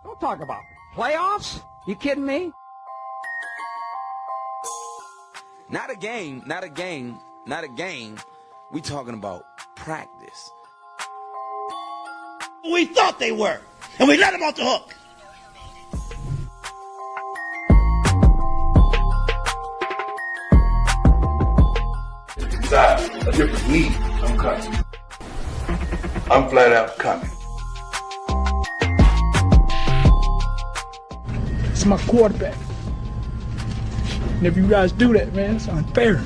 Don't talk about playoffs. You kidding me? Not a game. We talking about practice. We thought they were, and we let them off the hook. Decide a different league, I'm coming. I'm flat out coming. It's my quarterback. And if you guys do that, man, it's unfair.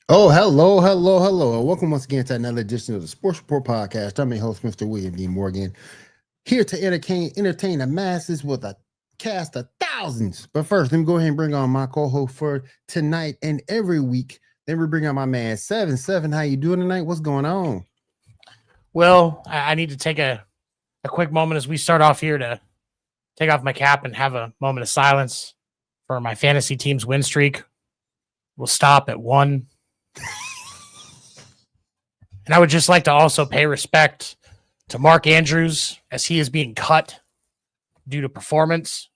Oh, hello. And welcome once again to another edition of the Sports Report Podcast. I'm your host, Mr. William D. Morgan, here to entertain the masses with a cast of thousands. But first, let me go ahead and bring on my co-host for tonight and every week. Then we bring on my man, 7-7. How you doing tonight? What's going on? Well, I need to take a quick moment as we start off here to take off my cap and have a moment of silence for my fantasy team's win streak. We'll stop at 1. And I would just like to also pay respect to Mark Andrews as he is being cut due to performance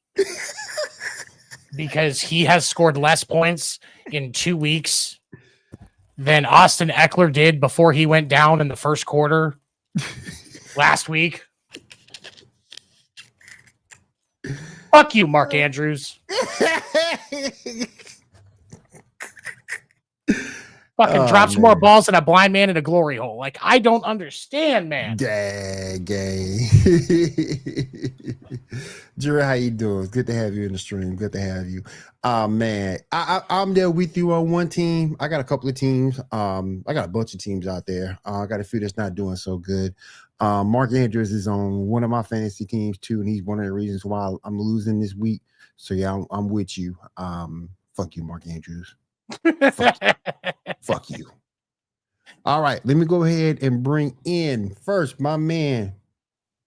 because he has scored less points in 2 weeks than Austin Eckler did before he went down in the first quarter last week. Fuck you, Mark Andrews. Fucking drops more balls than a blind man in a glory hole. Like, I don't understand, man. Dang. Jerry, how you doing? It's good to have you in the stream. Good to have you. Man, I'm there with you on one team. I got a couple of teams. I got a bunch of teams out there. I got a few that's not doing so good. Mark Andrews is on one of my fantasy teams too, and he's one of the reasons why I'm losing this week. So yeah, I'm with you. Fuck you, Mark Andrews. Fuck you. All right, let me go ahead and bring in first my man,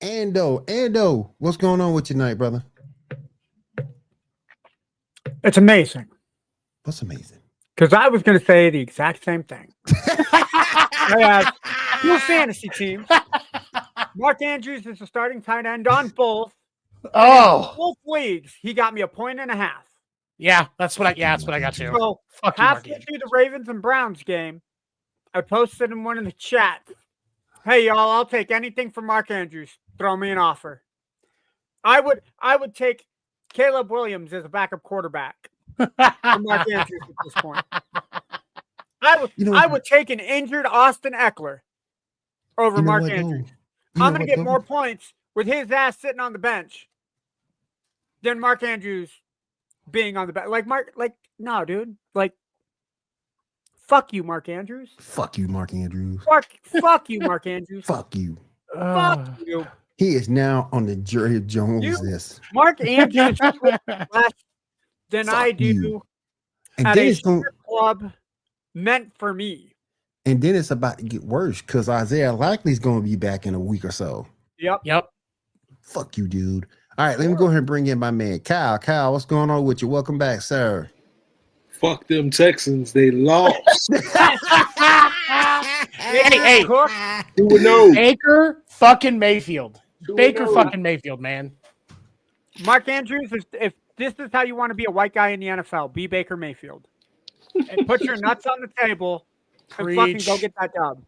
Ando. Ando, what's going on with you tonight, brother? It's amazing. What's amazing? Because I was going to say the exact same thing. I have 2 fantasy teams. Mark Andrews is the starting tight end on both. Oh, Both leagues, he got me 1.5 points. yeah, that's what I got too. So halfway through the Ravens and Browns game, I posted in one in the chat. Hey y'all, I'll take anything from Mark Andrews. Throw me an offer. I would take Caleb Williams as a backup quarterback for Mark Andrews at this point. I would take an injured Austin Eckler over Mark Andrews. I'm going to get more points with his ass sitting on the bench than Mark Andrews being on the bench. No, dude. Fuck you, Mark Andrews. Fuck you, Mark Andrews. Fuck you, Mark Andrews. Fuck you. Fuck you. He is now on the Jerry Jones list. Mark Andrews less than Fuck I do you. And at then a it's going, strip club meant for me. and then it's about to get worse because Isaiah Likely's going to be back in a week or so. Yep. Fuck you, dude. All right, let me go ahead and bring in my man, Kyle. Kyle, what's going on with you? Welcome back, sir. Fuck them Texans. They lost. Hey. Baker fucking Mayfield. Baker fucking Mayfield, man. Mark Andrews, if this is how you want to be a white guy in the NFL, be Baker Mayfield. And put your nuts on the table and fucking go get that job.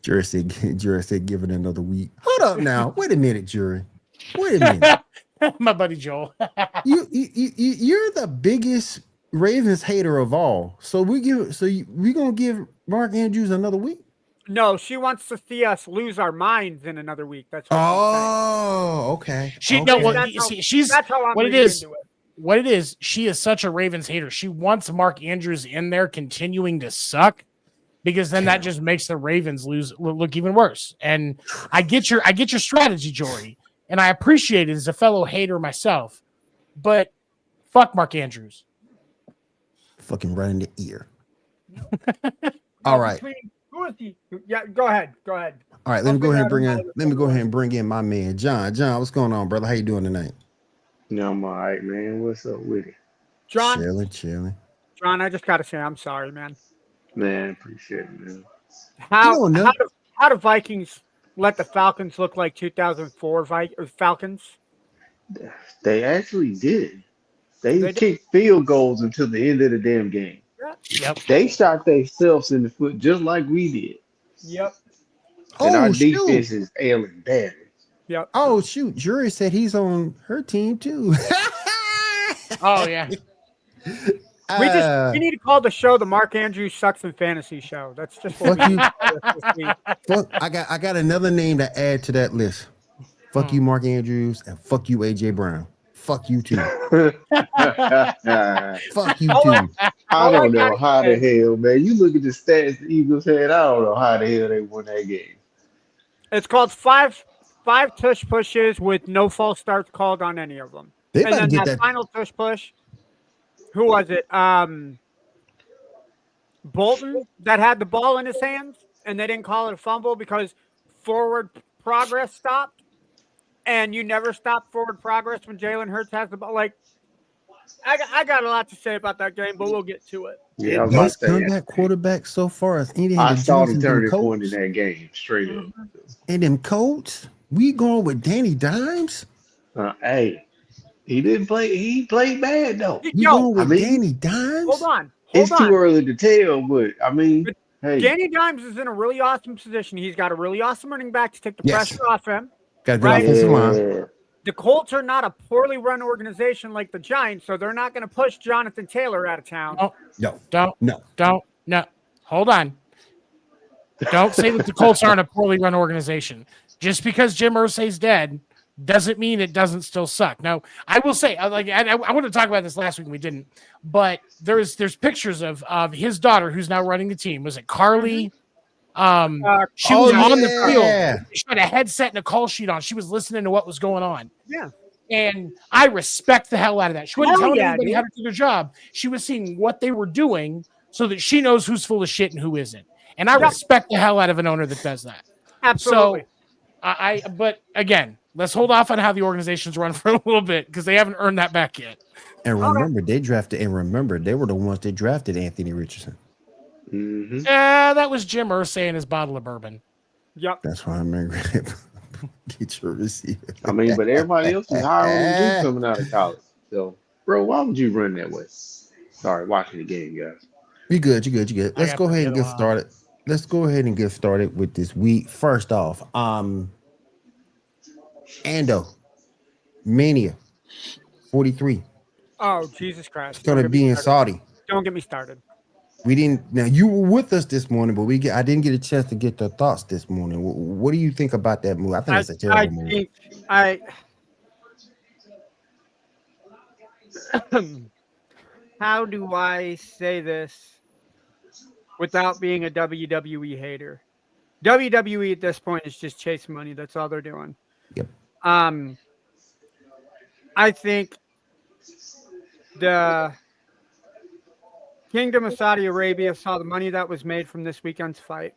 Jury said give it another week. Hold up now. Wait a minute, Jury. Wait a minute. My buddy Joel. You're the biggest Ravens hater of all. So we gonna give Mark Andrews another week? No, she wants to see us lose our minds in another week. That's what she's Oh, okay. She okay. no, well, That's how- she's saying. That's how I'm what it reading is. into it. What it is, she is such a Ravens hater. She wants Mark Andrews in there continuing to suck because then that just makes the Ravens look even worse. And I get your strategy, Jory, and I appreciate it as a fellow hater myself. But fuck Mark Andrews. Fucking right in the ear. All right. Who is he? Yeah, go ahead. Go ahead. All right, let me go ahead and bring in my man, John. John, what's going on, brother? How you doing tonight? No, I'm all right, man. What's up with it? John, Chilling. John, I just gotta say, I'm sorry, man. Man, appreciate it, man. How You don't know. how do Vikings let the Falcons look like 2004 Falcons? They actually did. They They did. kicked field goals until the end of the damn game. Yep. They shot themselves in the foot just like we did. Yep. And our Oh, shoot. defense is ailing badly. Yep. Oh, shoot. Jury said he's on her team, too. Oh yeah. We need to call the show the Mark Andrews Sucks in Fantasy Show. That's just what Fuck we you. this week. Fuck, I got another name to add to that list. Fuck you, Mark Andrews, and fuck you, AJ Brown. Fuck you too. I Fuck you Oh, too. don't know how the hell, man. You look at the stats the Eagles had. I don't know how the hell they won that game. It's called five tush pushes with no false starts called on any of them. They And about to then get that that. final tush push, who was it? Bolton that had the ball in his hands, and they didn't call it a fumble because forward progress stopped. And you never stop forward progress when Jalen Hurts has the ball. Like, I got a lot to say about that game, but we'll get to it. Yeah, I was Best about to say, comeback quarterback so far is any I of the saw Juice the and them turning point in Colts. that game, straight up. And them Colts. We going with Danny Dimes. Hey, he didn't play. He played bad though. We Yo, going with I mean, Danny Dimes. hold on. It's Hold too on. early to tell, but I mean, But hey, Danny Dimes is in a really awesome position. He's got a really awesome running back to take the Yes. pressure off him. Got a good Right. offensive line. yeah, The Colts are not a poorly run organization like the Giants, so they're not going to push Jonathan Taylor out of town. Oh. No. Don't. Hold on. Don't say that the Colts aren't a poorly run organization. Just because Jim Irsay's dead doesn't mean it doesn't still suck. Now, I will say, I want to talk about this last week and we didn't, but there's pictures of his daughter who's now running the team. Was it Carly? She was on the field. She had a headset and a call sheet on. She was listening to what was going on. Yeah. And I respect the hell out of that. She wasn't Hell telling yeah, anybody dude. how to do their job. She was seeing what they were doing so that she knows who's full of shit and who isn't. And I Yep. respect the hell out of an owner that does that. Absolutely. So but again, let's hold off on how the organization's run for a little bit because they haven't earned that back yet. And remember, they were the ones that drafted Anthony Richardson. mhm. That was Jim Irsay and his bottle of bourbon. Yep. That's why I'm angry. Get your receiver. I mean, but everybody else is hiring you coming out of college. So, bro, why would you run that way? Sorry, watching the game, guys. You good. Let's got go the ahead and middle get started. Let's go ahead and get started with this week. First off, Ando Mania 43. Oh, Jesus Christ. It's gonna be in Saudi. Don't get me started. We didn't. Now you were with us this morning, but I didn't get a chance to get your thoughts this morning. What do you think about that move? I think it's a terrible move. How do I say this without being a WWE hater? WWE at this point is just chasing money. That's all they're doing. Yep. I think the Kingdom of Saudi Arabia saw the money that was made from this weekend's fight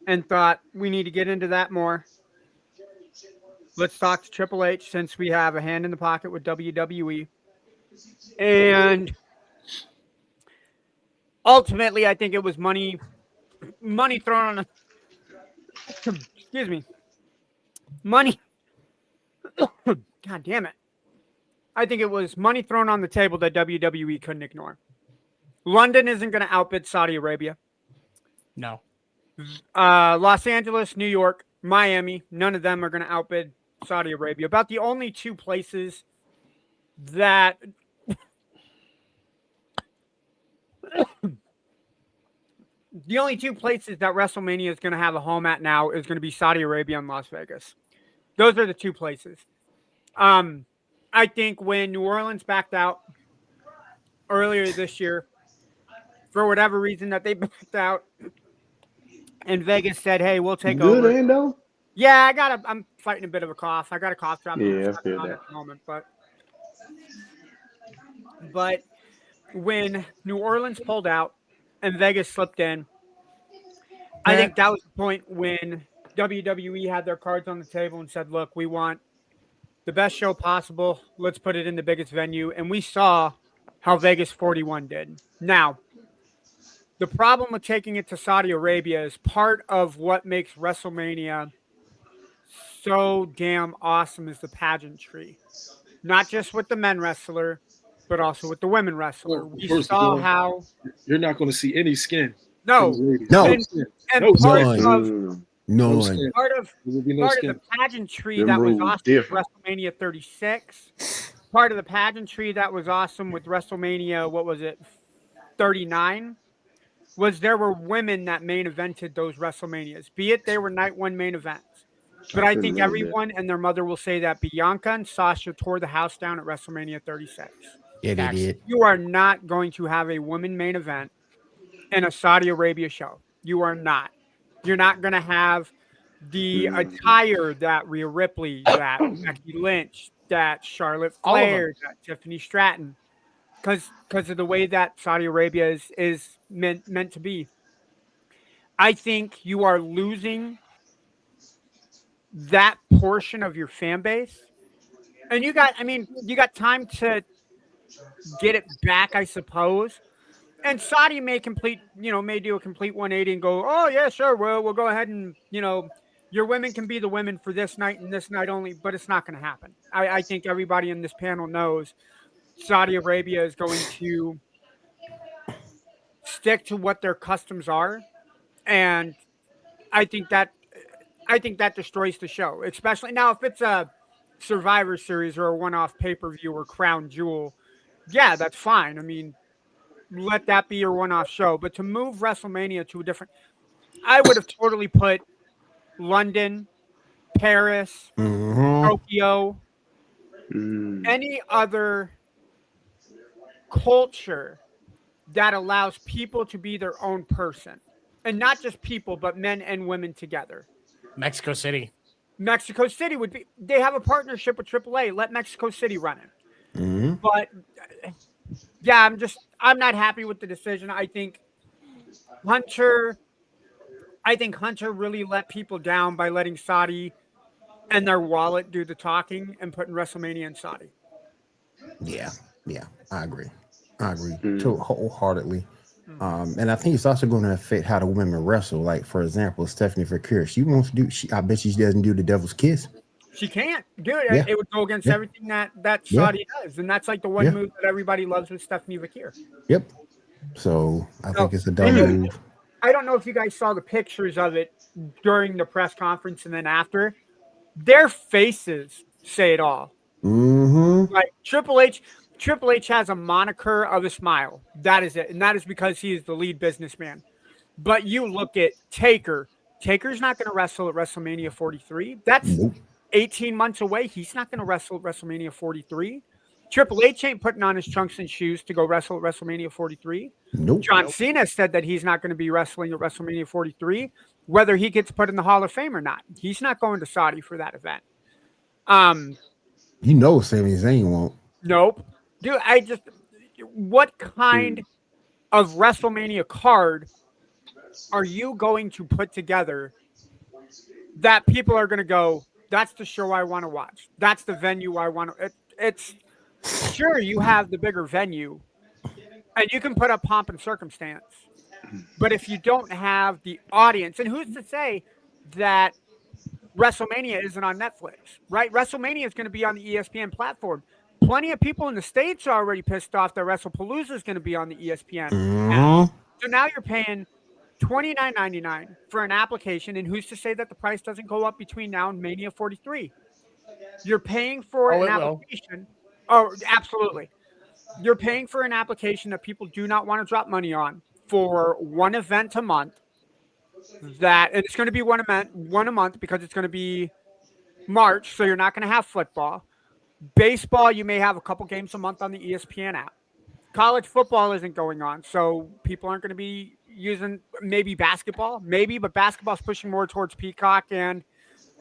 and thought we need to get into that more. Let's talk to Triple H since we have a hand in the pocket with WWE. And ultimately, I think it was money thrown on excuse me. Money. God damn it. I think it was money thrown on the table that WWE couldn't ignore. London isn't going to outbid Saudi Arabia. No. Los Angeles, New York, Miami, none of them are going to outbid Saudi Arabia. About the only two places that WrestleMania is going to have a home at now is going to be Saudi Arabia and Las Vegas. Those are the two places. I think when New Orleans backed out earlier this year, for whatever reason that they backed out, and Vegas said, "Hey, we'll take Good, over." Ando? Yeah, I'm fighting a bit of a cough. I got a cough drop Yeah, I feel at that. the moment, but when New Orleans pulled out and Vegas slipped in, I think that was the point when WWE had their cards on the table and said, "Look, we want the best show possible. Let's put it in the biggest venue." And we saw how Vegas 41 did. Now, the problem with taking it to Saudi Arabia is part of what makes WrestleMania so damn awesome is the pageantry. Not just with the men wrestler, but also with the women wrestler. Well, We first of saw all, how You're not going to see any skin. no, from the ladies. No. skin. and No part skin. of Mm, No No one. skin. part of There will be no part skin. of the pageantry Them that was rules awesome different. with WrestleMania 36. Part of the pageantry that was awesome with WrestleMania, what was it, 39, was there were women that main evented those WrestleManias, be it they were night one main events. But I couldn't think remember that. everyone and their mother will say that Bianca and Sasha tore the house down at WrestleMania 36. Yeah, they Facts. did. You are not going to have a women main event in a Saudi Arabia show. You are not. You're not going to have the attire that Rhea Ripley, that Becky Lynch, that Charlotte All of them. Flair, that Tiffany Stratton, because of the way that Saudi Arabia is meant to be. I think you are losing that portion of your fan base, and you got time to get it back, I suppose. And Saudi may do a complete 180 and go, "Oh yeah, sure, we'll go ahead and your women can be the women for this night and this night only," but it's not going to happen. I think everybody in this panel knows Saudi Arabia is going to stick to what their customs are, and I think that destroys the show. Especially now, if it's a Survivor Series or a one-off pay-per-view or Crown Jewel, yeah, that's fine. I mean, let that be your one-off show. But to move WrestleMania to a different, I would have totally put London, Paris, Tokyo, any other culture that allows people to be their own person, and not just people, but men and women together. Mexico City. Mexico City would be. They have a partnership with AAA. Let Mexico City run it. But yeah, I'm not happy with the decision. I think Hunter really let people down by letting Saudi and their wallet do the talking and putting WrestleMania in Saudi. Yeah, I agree too wholeheartedly. And I think it's also going to affect how the women wrestle. Like, for example, Stephanie Foucault, I bet she doesn't do the devil's kiss. She can't do it. Yeah. It would go against everything that Saudi does, and that's like the one move that everybody loves with Stephanie Foucault. Yep. So I think it's a dumb move. I don't know if you guys saw the pictures of it during the press conference and then after. Their faces say it all. Like Triple H has a moniker of a smile. That is it. And that is because he is the lead businessman. But you look at Taker. Taker's not going to wrestle at WrestleMania 43. That's 18 months away. He's not going to wrestle at WrestleMania 43. Triple H ain't putting on his trunks and shoes to go wrestle at WrestleMania 43. John Cena said that he's not going to be wrestling at WrestleMania 43, whether he gets put in the Hall of Fame or not. He's not going to Saudi for that event. You know, Sami Zayn won't. Nope. Dude, what kind of WrestleMania card are you going to put together that people are going to go, that's the show I want to watch. That's the venue I want to. It's sure you have the bigger venue and you can put up pomp and circumstance. But if you don't have the audience, and who's to say that WrestleMania isn't on Netflix, right? WrestleMania is going to be on the ESPN platform. Plenty of people in the States are already pissed off that WrestlePalooza is going to be on the ESPN. So now you're paying $29.99 for an application, and who's to say that the price doesn't go up between now and Mania 43? You're paying for Oh, an it will. application. Oh, absolutely. You're paying for an application that people do not want to drop money on for one event a month. And it's going to be one a month because it's going to be March, so you're not going to have football. Baseball, you may have a couple games a month on the ESPN app. College football isn't going on, so people aren't going to be using maybe basketball, but basketball's pushing more towards Peacock and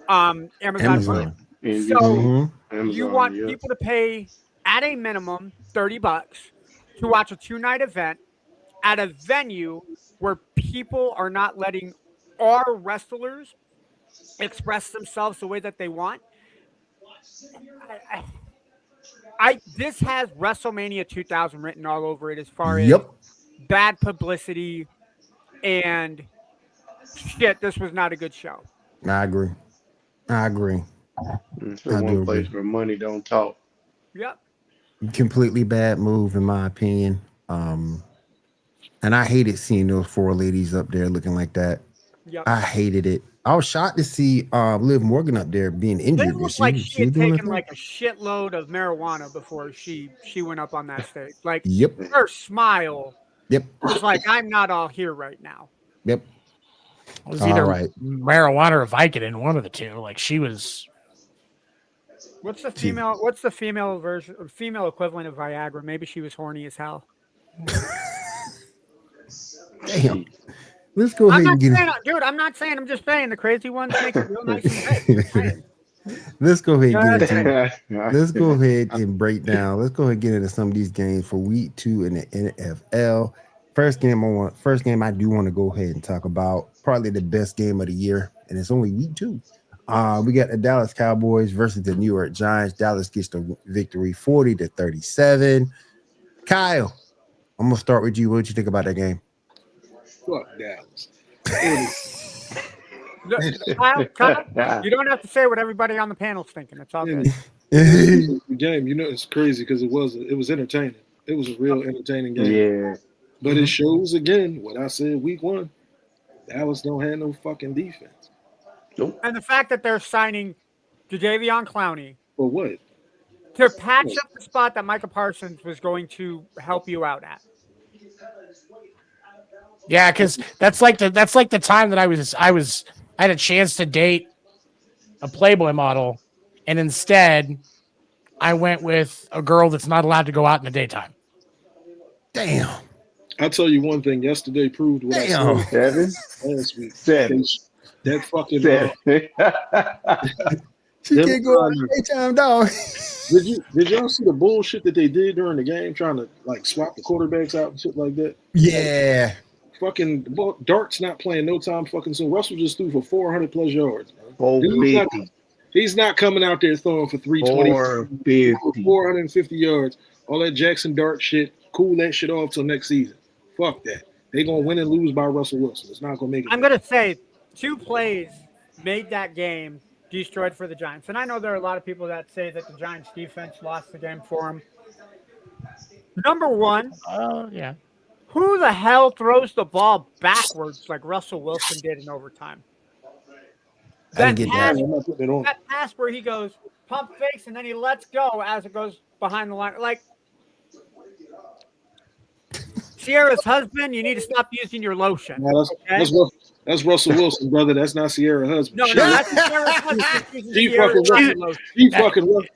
Amazon Prime. Amazon. NBC, So you Amazon, want yeah. people to pay at a minimum $30 to watch a 2-night event at a venue where people are not letting our wrestlers express themselves the way that they want. This has WrestleMania 2000 written all over it as far as Yep. bad publicity and shit. This was not a good show. I agree. It's I the do one place agree. where money don't talk. Yep. Completely bad move, in my opinion. And I hated seeing those 4 ladies up there looking like that. Yep. I hated it. I was shocked to see Liv Morgan up there being It injured. looked like she had doing taken her like a shitload of marijuana before she went up on that stage. Like thing? Yep. her smile Yep. was like, I'm not all here right now. Yep. It was All either right. marijuana or Vicodin, one of the two. Like she was. What's the female version, female equivalent of Viagra? Maybe she was horny as hell. Damn. Let's go I'm ahead and not get saying, dude. I'm not saying. I'm just saying the crazy ones make it real nice and good. Let's go ahead and get into Let's Let's go ahead and break down. Let's go ahead and get into some of these games for week 2 in the NFL. First game I do want to go ahead and talk about, probably the best game of the year, and it's only week 2. We got the Dallas Cowboys versus the New York Giants. Dallas gets the victory 40-37. Kyle, I'm gonna start with you. What did you think about that game? Fuck Dallas. Kyle, you don't have to say what everybody on the panel's thinking. It's all good. The game, it's crazy because it was entertaining. It was a real entertaining game. Yeah. But it shows again what I said week 1. Dallas don't have no fucking defense. Nope. And the fact that they're signing Jadeveon Clowney For what? to patch up the spot that Micah Parsons was going to help you out at. Yeah, because that's like the time that I had a chance to date a Playboy model, and instead I went with a girl that's not allowed to go out in the daytime. Damn. I'll tell you one thing. Yesterday proved what Damn. I said 7. last week. 7. That fucking 7. She can't go out in the daytime, dog. Did y'all see the bullshit that they did during the game, trying to like swap the quarterbacks out and shit like that? Yeah. Fucking Dart's not playing no time fucking soon. Russell just threw for 400 plus yards. Man. 450. He's not coming out there throwing for 320, 450. 450 yards. All that Jackson Dart shit, cool that shit off till next season. Fuck that. They're going to win and lose by Russell Wilson. It's not going to make it. I'm going to say 2 plays made that game destroyed for the Giants. And I know there are a lot of people that say that the Giants defense lost the game for them. Number 1. Yeah. Who the hell throws the ball backwards like Russell Wilson did in overtime? I didn't get that. I'm not putting it on. That pass where he goes pump fakes and then he lets go as it goes behind the line. Like Sierra's husband, you need to stop using your lotion. No, okay? that's Russell Wilson, brother. That's not Sierra's husband. No, that's Sierra's husband.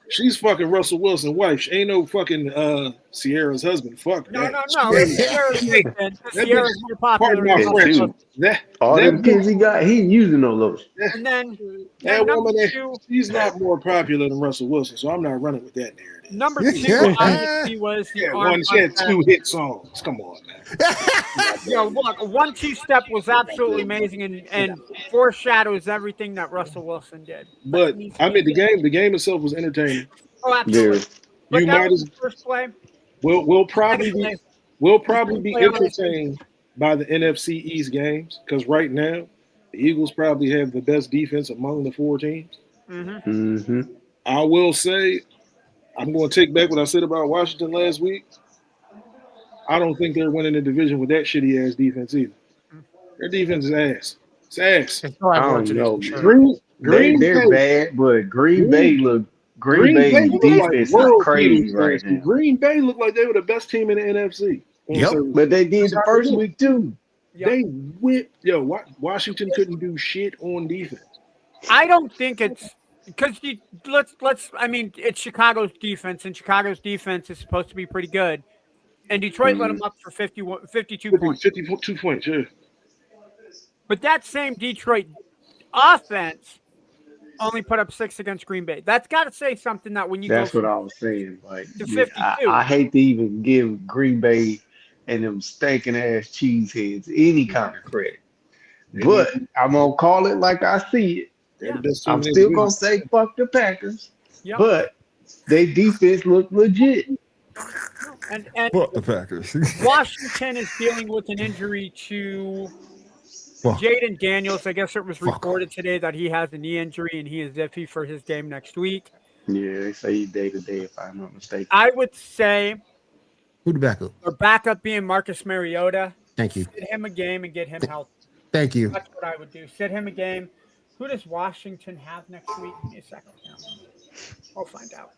She's fucking Russell Wilson's wife. She ain't no fucking Sierra's husband. Fuck No. that. It's Sierra's husband. Sierra's more popular. Pardon my French. All them kids he got, he ain't using no lotion. And then That number woman, 2, she's not more popular than Russell Wilson, so I'm not running with that narrative. number 2 obviously was the arm She had contest. 2 hit songs. Come on, man. Look, a 1-2 step was absolutely amazing and foreshadows everything that Russell Wilson did. But I mean, the game itself was entertaining. Oh, absolutely. Yeah. But You that might was as the first play. we'll probably be Play on entertained by the NFC East games because right now the Eagles probably have the best defense among the 4 teams. Mm-hmm. Mm-hmm. I will say, I'm going to take back what I said about Washington last week. I don't think they're winning the division with that shitty ass defense either. Their defense is ass. It's ass. They still have I work don't to do, know. for sure. They're Bay- bad, but Green Bay look Green Bay's look like defense is world crazy beaters right last week. now. Green Bay looked like they were the best team in the NFC. on Yep. Thursday. But they did the first week too. They whipped. Washington couldn't do shit on defense. I don't think it's because let's. I mean, it's Chicago's defense, and Chicago's defense is supposed to be pretty good. And Detroit let them up for 52 points. 52 points, yeah. But that same Detroit offense only put up 6 against Green Bay. That's got to say something that when you That's go what I was saying. Like, to 52. I hate to even give Green Bay and them stinking ass cheeseheads any kind of credit. But I'm gonna call it like I see it. They're the best team I'm in the still league. gonna say fuck the Packers. Yep. But their defense look legit. and Fuck the Packers. Washington is dealing with an injury to Fuck. Jaden Daniels. I guess it was Fuck. reported today that he has a knee injury and he is iffy for his game next week. Yeah, they say he's day to day if I'm not mistaken. I would say Who the backup? their backup being Marcus Mariota. Thank you. Sit him a game and get him healthy. Thank you. That's what I would do. Sit him a game. Who does Washington have next week? Give me a second. I'll find out.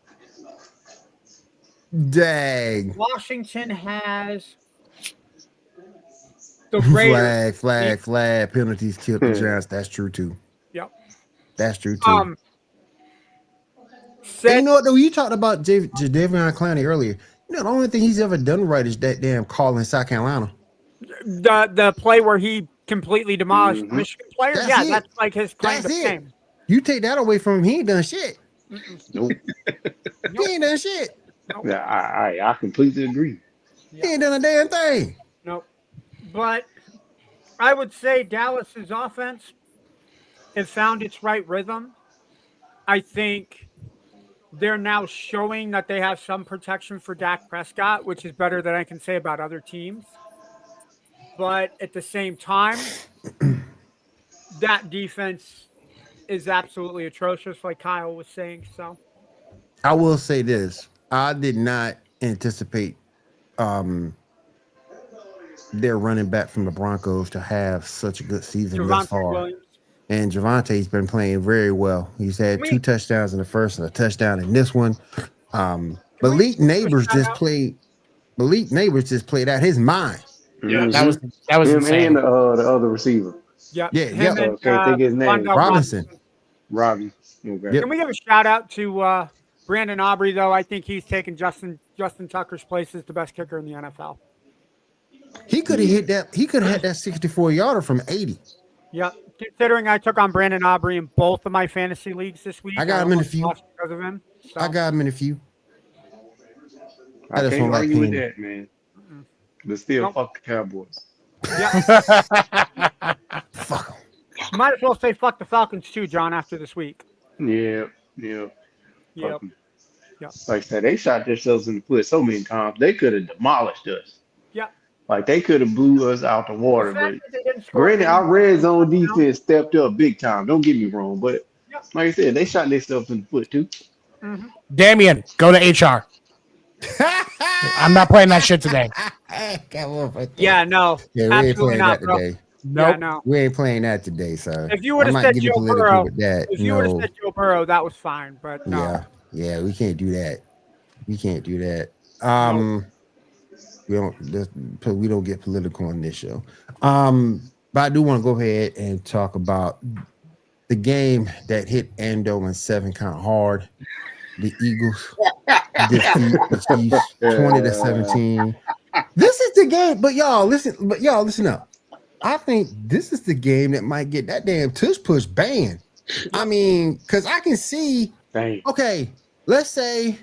Dang. Washington has the Raiders. Flag. Penalties killed the Giants. That's true too. Yep. That's true too. And Said, you know what though? You talked about Jadeveon Clowney earlier. You know, the only thing he's ever done right is that damn call in South Carolina. the play where he completely demolished the Michigan player. That's it. That's like his claim That's to it. fame. You take that away from him, he ain't done shit. Nope. He ain't done shit. Yeah, I completely agree. He ain't done a damn thing. Nope. But I would say Dallas's offense has found its right rhythm. I think they're now showing that they have some protection for Dak Prescott, which is better than I can say about other teams. But at the same time, that defense is absolutely atrocious, like Kyle was saying. So I will say this. I did not anticipate their running back from the Broncos to have such a good season thus Javonte far. Williams. And Javante's been playing very well. He's had 2 touchdowns in the first and a touchdown in this one. Malik Neighbors just played. Malik Neighbors just played out his mind. Yeah, That was Him insane. and the other receiver, Yeah, Yeah, him yeah. and, Can't think of his name. Rondell Robinson. Robbie. Okay. Yep. Can we give a shout out to Brandon Aubrey, though? I think he's taken Justin Tucker's place as the best kicker in the NFL. He could have hit that. He could have had that 64-yarder from 80. Yep. Considering I took on Brandon Aubrey in both of my fantasy leagues this week, I got him in a almost few. lost because of him. So, I got him in a few. I I just can't don't like argue with Penny. that, man. But still, Nope. fuck the Cowboys. Fuck 'em. might as well say fuck the Falcons too, John. After this week. Yeah. Yep. Fuck 'em. Yep. Like I said, they shot themselves in the foot so many times. They could have demolished us. Yep. Like they could have blew us out the water. The fact But that they didn't score granted, any our red zone points, defense stepped up big time. Don't get me wrong, but Yep. like I said, they shot themselves in the foot too. Damian, go to HR. I'm not playing that shit today. Yeah, no, Yeah, we ain't absolutely playing not, that bro. today. Yeah, Nope. no. We ain't playing that today, sir. If you would've I might said get you Joe political Burrow, with that. If you would have No. said Joe Burrow, that was fine, but no. Yeah, we can't do that. We can't do that. We don't get political on this show. But I do want to go ahead and talk about the game that hit Ando and 7 count hard. The Eagles defeat the Chiefs 20-17. This is the game, but y'all listen up. I think this is the game that might get that damn tush push banned. I mean, because I can see. Dang. Okay, let's say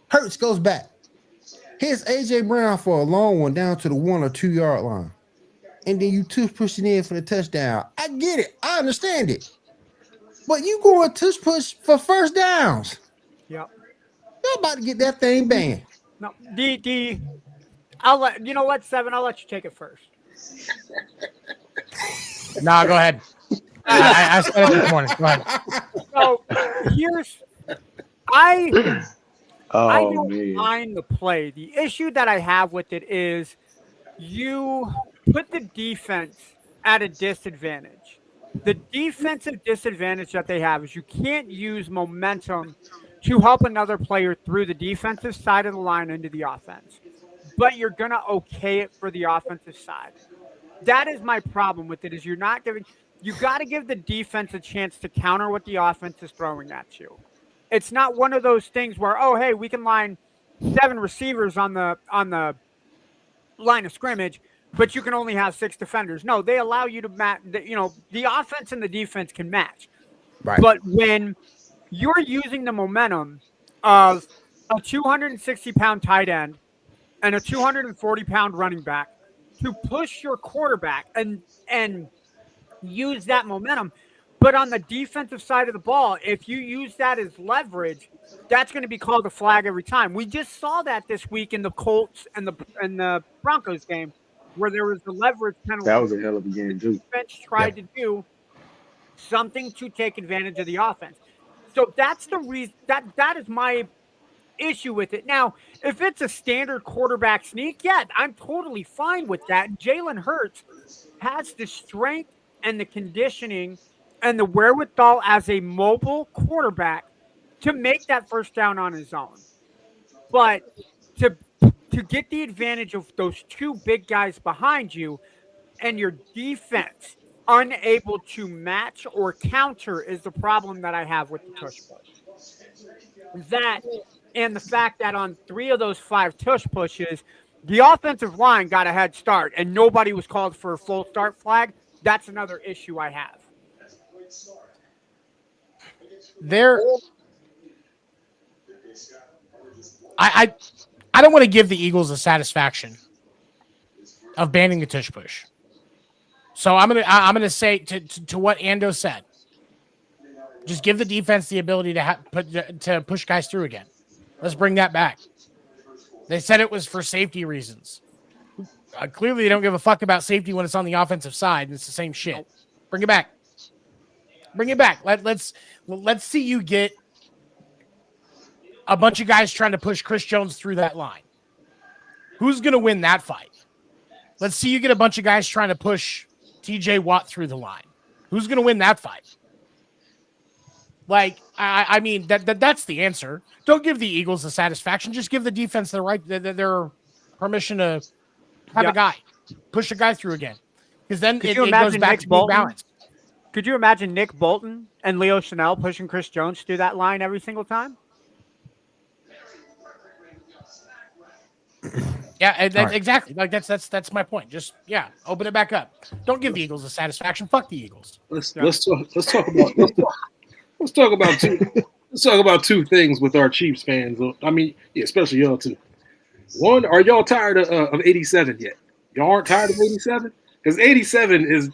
Hurts goes back. Here's AJ Brown for a long one down to the 1 or 2 yard line. And then you tush push it in for the touchdown. I get it. I understand it. But you going tush push for first downs. Yep. You're about to get that thing banned. No, I'll let you know what, 7. I'll let you take it first. Nah, go ahead. I said it this morning. Go ahead. So here's I Oh don't man. mind the play. The issue that I have with it is you put the defense at a disadvantage. The defensive disadvantage that they have is you can't use momentum to help another player through the defensive side of the line into the offense. But you're going to okay it for the offensive side. That is my problem with it, is you're not giving – you got to give the defense a chance to counter what the offense is throwing at you. It's not one of those things where, oh, hey, we can line 7 receivers on the line of scrimmage, but you can only have 6 defenders. No, they allow you to match. The offense and the defense can match. Right. But when you're using the momentum of a 260-pound tight end and a 240-pound running back to push your quarterback and use that momentum. But on the defensive side of the ball, if you use that as leverage, that's going to be called a flag every time. We just saw that this week in the Colts and the Broncos game, where there was the leverage penalty. That was a hell of a game, too. The defense tried to do something to take advantage of the offense. So that's the reason that is my issue with it. Now, if it's a standard quarterback sneak, yeah, I'm totally fine with that. Jalen Hurts has the strength and the conditioning and the wherewithal as a mobile quarterback to make that first down on his own. But to get the advantage of those 2 big guys behind you and your defense unable to match or counter is the problem that I have with the tush push. That and the fact that on 3 of those 5 tush pushes, the offensive line got a head start and nobody was called for a full start flag. That's another issue I have. I don't want to give the Eagles the satisfaction of banning the tush push. So I'm gonna say to what Ando said. Just give the defense the ability to push guys through again. Let's bring that back. They said it was for safety reasons. Clearly, they don't give a fuck about safety when it's on the offensive side. It's the same shit. Bring it back. Bring it back. Let's see you get a bunch of guys trying to push Chris Jones through that line. Who's going to win that fight? Let's see you get a bunch of guys trying to push TJ Watt through the line. Who's going to win that fight? Like, I mean, that's the answer. Don't give the Eagles the satisfaction. Just give the defense their permission to have a guy. Push a guy through again. Because then it goes back to being balanced. Could you imagine Nick Bolton and Leo Chanel pushing Chris Jones through that line every single time? Yeah, exactly. Like that's my point. Just open it back up. Don't give the Eagles the satisfaction. Fuck the Eagles. Let's talk about 2 things with our Chiefs fans. I mean, especially y'all 2. One, are y'all tired of 87 yet? Y'all aren't tired of 87? Because 87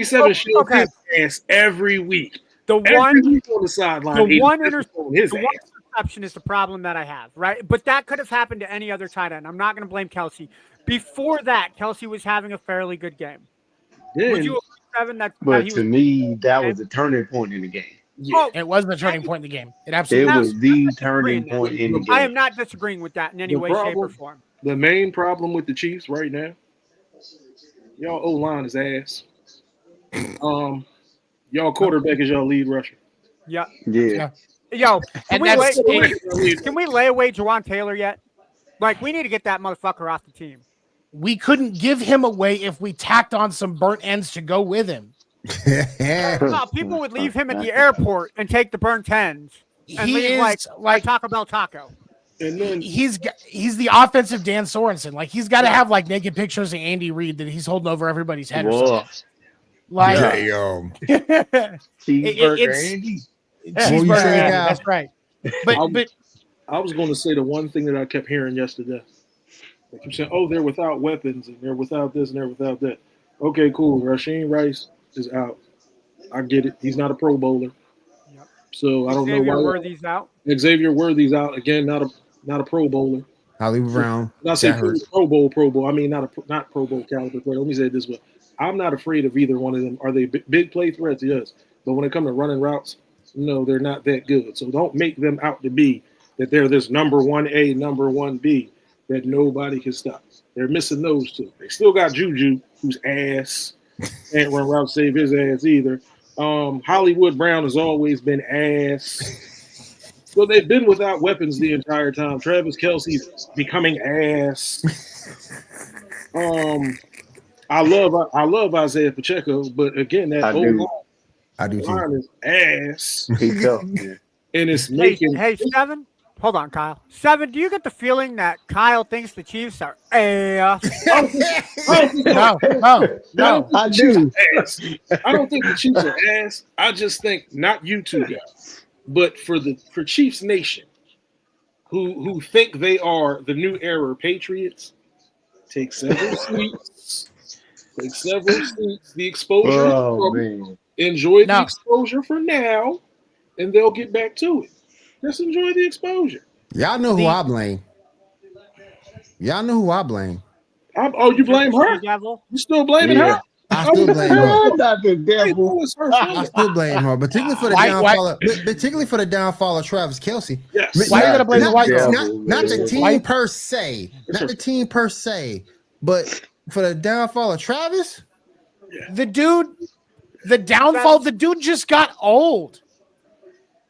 shows his ass every week. Every week on the sideline. The one interception is the problem that I have, right? But that could have happened to any other tight end. I'm not going to blame Kelsey. Before that, Kelsey was having a fairly good game. Yeah. Would you agree, Evan, but to me, that was the turning point in the game. Yeah, it was the turning point in the game. It absolutely was the turning point in the game. I am not disagreeing with that in any way, shape, or form. The main problem with the Chiefs right now, y'all O-line is ass. Y'all quarterback is y'all lead rusher. Yeah. Yeah. Yo, can we lay away Jawan Taylor yet? Like, we need to get that motherfucker off the team. We couldn't give him away if we tacked on some burnt ends to go with him. People would leave him at the airport and take the burnt ends and leave like Taco Bell taco. And then he's the offensive Dan Sorensen. Like, he's got to have like naked pictures of Andy Reid that he's holding over everybody's head. Whoa. Or something. Like, Cheeseburger Andy. Cheeseburger, that's right. But I was going to say the one thing that I kept hearing yesterday. Like you said, they're without weapons and they're without this and they're without that. Okay, cool. Rasheen Rice is out. I get it. He's not a Pro Bowler. Yep. So I don't know why. Xavier Worthy's out. Xavier Worthy's out again. Not a Pro Bowler. Hollywood Brown. I say Pro Bowl. I mean not Pro Bowl caliber player. Let me say it this way. I'm not afraid of either one of them. Are they big play threats? Yes. But when it comes to running routes, no, they're not that good. So don't make them out to be that they're this number 1A, number 1B that nobody can stop. They're missing those 2. They still got Juju, who's ass. Can't run route save his ass either. Hollywood Brown has always been ass. Well, they've been without weapons the entire time. Travis Kelce's becoming ass. I love Isaiah Pacheco, but again, that I whole do. I do too. line is ass, He tough, man. and it's Hey, making. hey, Seven. Hold on, Kyle. Seven, do you get the feeling that Kyle thinks the Chiefs are ass? No. I do. Ass. I don't think the Chiefs are ass. I just think not you two guys, but for Chiefs Nation, who think they are the new era Patriots, take several seats. Take several seats. The exposure. Oh man. Enjoy the No. exposure for now, and they'll get back to it. Just enjoy the exposure. Y'all know who I blame. Y'all know who I blame. Oh, you blame her? Devil. You still blaming her? I still blame her. Not the Hey, devil. who is her I fault? still blame her, particularly for the downfall of Travis Kelce. Yes. Why you gotta blame the white not, girl? not the team White- per se, not the team per se, but for the downfall of Travis. The dude just got old.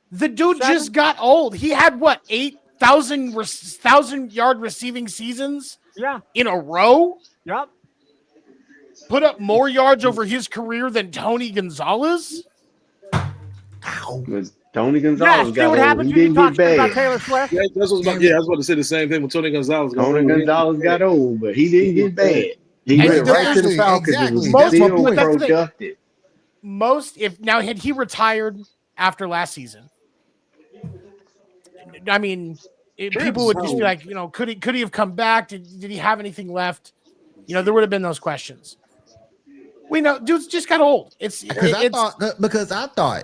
The dude Seven? just got old. He had what, 1,000-yard receiving seasons Yeah. in a row? Yep. Put up more yards over his career than Tony Gonzalez? Because Tony Yeah. Gonzalez See got what old. happens He when you didn't talk get shit about bad. Taylor Swift? Yeah, I was about to say the same thing with Tony Gonzalez. Tony Gonzalez got old, but he didn't get bad. He And went right to the exactly, Falcons and exactly. was That's still my point. That's the thing. productive. Had he retired after last season, I mean, people would just be like, could he have come back? Did he have anything left? There would have been those questions. We know dude's just got old. Because I thought,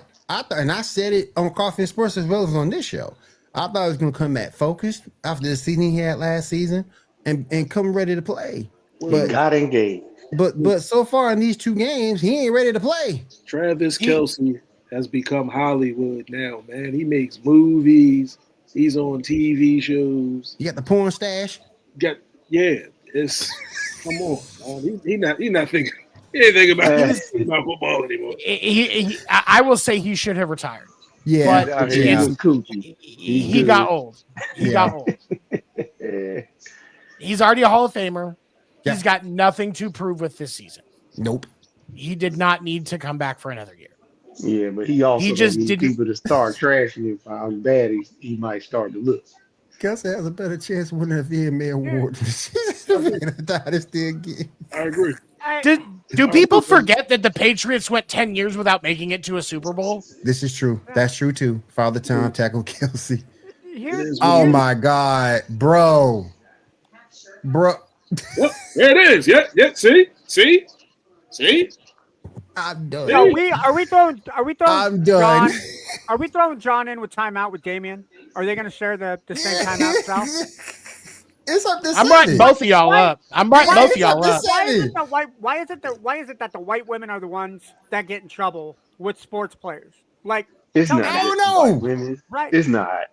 and I said it on Coffee and Sports as well as on this show. I thought he was going to come back focused after the season he had last season and come ready to play. He But got engaged. but so far in these 2 games, he ain't ready to play. Travis Kelce has become Hollywood now, man. He makes movies. He's on TV shows. You got the porn stash. It's come on. Man. He not thinking. He ain't thinking about football anymore. I will say he should have retired. Yeah, But Out here yeah. eating coochie. He got old. He got old. Yeah. He's already a Hall of Famer. Yeah. He's got nothing to prove with this season. Nope. He did not need to come back for another year. Yeah, but he also just need didn't- people to start trashing him for how bad he might start to look. Kelsey has a better chance of winning a VMA award than the Dynasty again. I agree. Do people forget that the Patriots went 10 years without making it to a Super Bowl? This is true. That's true too. Father Time tackle Kelsey. Here's Oh my God, bro. Yep, there it is. Yeah. See. I'm done. No, are we throwing I'm done. John, are we throwing John in with timeout with Damien? Are they going to share the same timeout, Sal? It's up to I'm writing both of y'all up. I'm writing both of y'all up. Why is it that white women are the ones that get in trouble with sports players? Like, It's Tell not. me- I don't know. White women. right? It's not.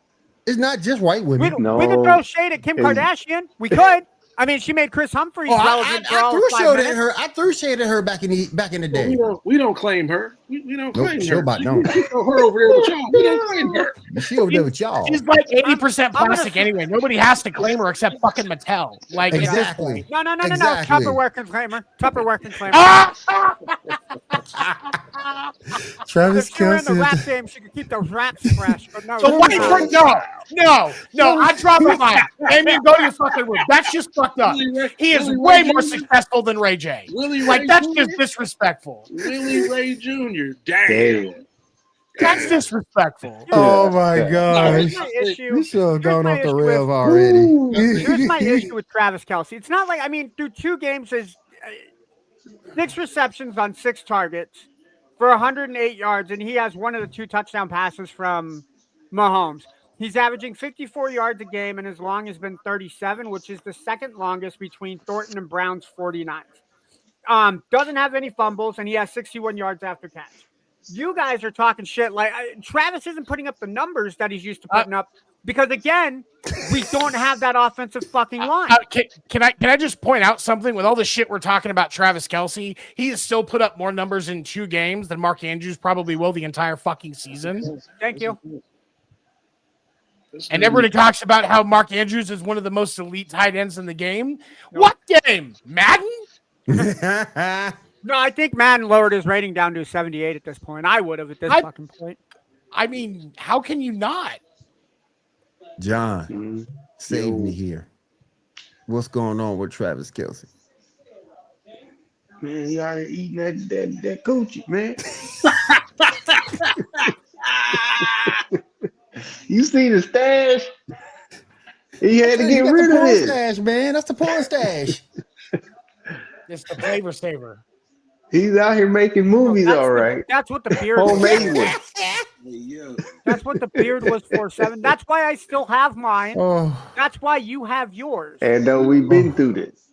It's not just white We, women. No. we could throw shade at Kim It's- Kardashian. We could. I mean, she made Chris Humphries Oh, relevant for I all threw 5 shade at minutes. her. I threw shade at her back in the day. We don't claim her. We don't Nope, claim sure her. about don't. We throw her over there with y'all. We don't claim her. She over there with y'all. She's like 80% I'm gonna- plastic anyway. Nobody has to claim her except fucking Mattel. Like, at this Exactly. point. No. Exactly. Tupperware can claim her. Tupperware can claim her. Ah! Travis If she were in the Kelce. rap game, she could keep those raps fresh. But no, So white friend, no. I drop a line. Amy, go to your fucking room. That's just fucked up. He is way more successful than Ray J. Willie Like, Ray that's Jr.? just disrespectful. Willie Ray Jr. Damn. Damn. That's disrespectful. Oh my No, gosh. Here's my issue. We should have gone my off the issue rails with- already. Here's my issue with Travis Kelce. It's not like, I mean, through 2 games, is 6 receptions on 6 targets for 108 yards, and he has one of the 2 touchdown passes from Mahomes. He's averaging 54 yards a game, and his long has been 37, which is the second longest between Thornton and Brown's 49. Doesn't have any fumbles, and he has 61 yards after catch. You guys are talking shit like Travis isn't putting up the numbers that he's used to putting up because, again, we don't have that offensive fucking line. Can I just point out something? With all the shit we're talking about Travis Kelce, he has still put up more numbers in 2 games than Mark Andrews probably will the entire fucking season. Thank you. And everybody talks about how Mark Andrews is one of the most elite tight ends in the game. What game? Madden? No, I think Madden lowered his rating down to 78 at this point. I would have at this fucking point. I mean, how can you not? John, save me here. What's going on with Travis Kelce? Man, he already eating that coochie, man. You see the stash? He had to get rid of it. Stash, man. That's the porn stash. It's the flavor saver. He's out here making movies, all right. That's what the beard Homemade was. ones. That's what the beard was for, 7. That's why I still have mine. Oh, That's why you have yours. And we've been through this.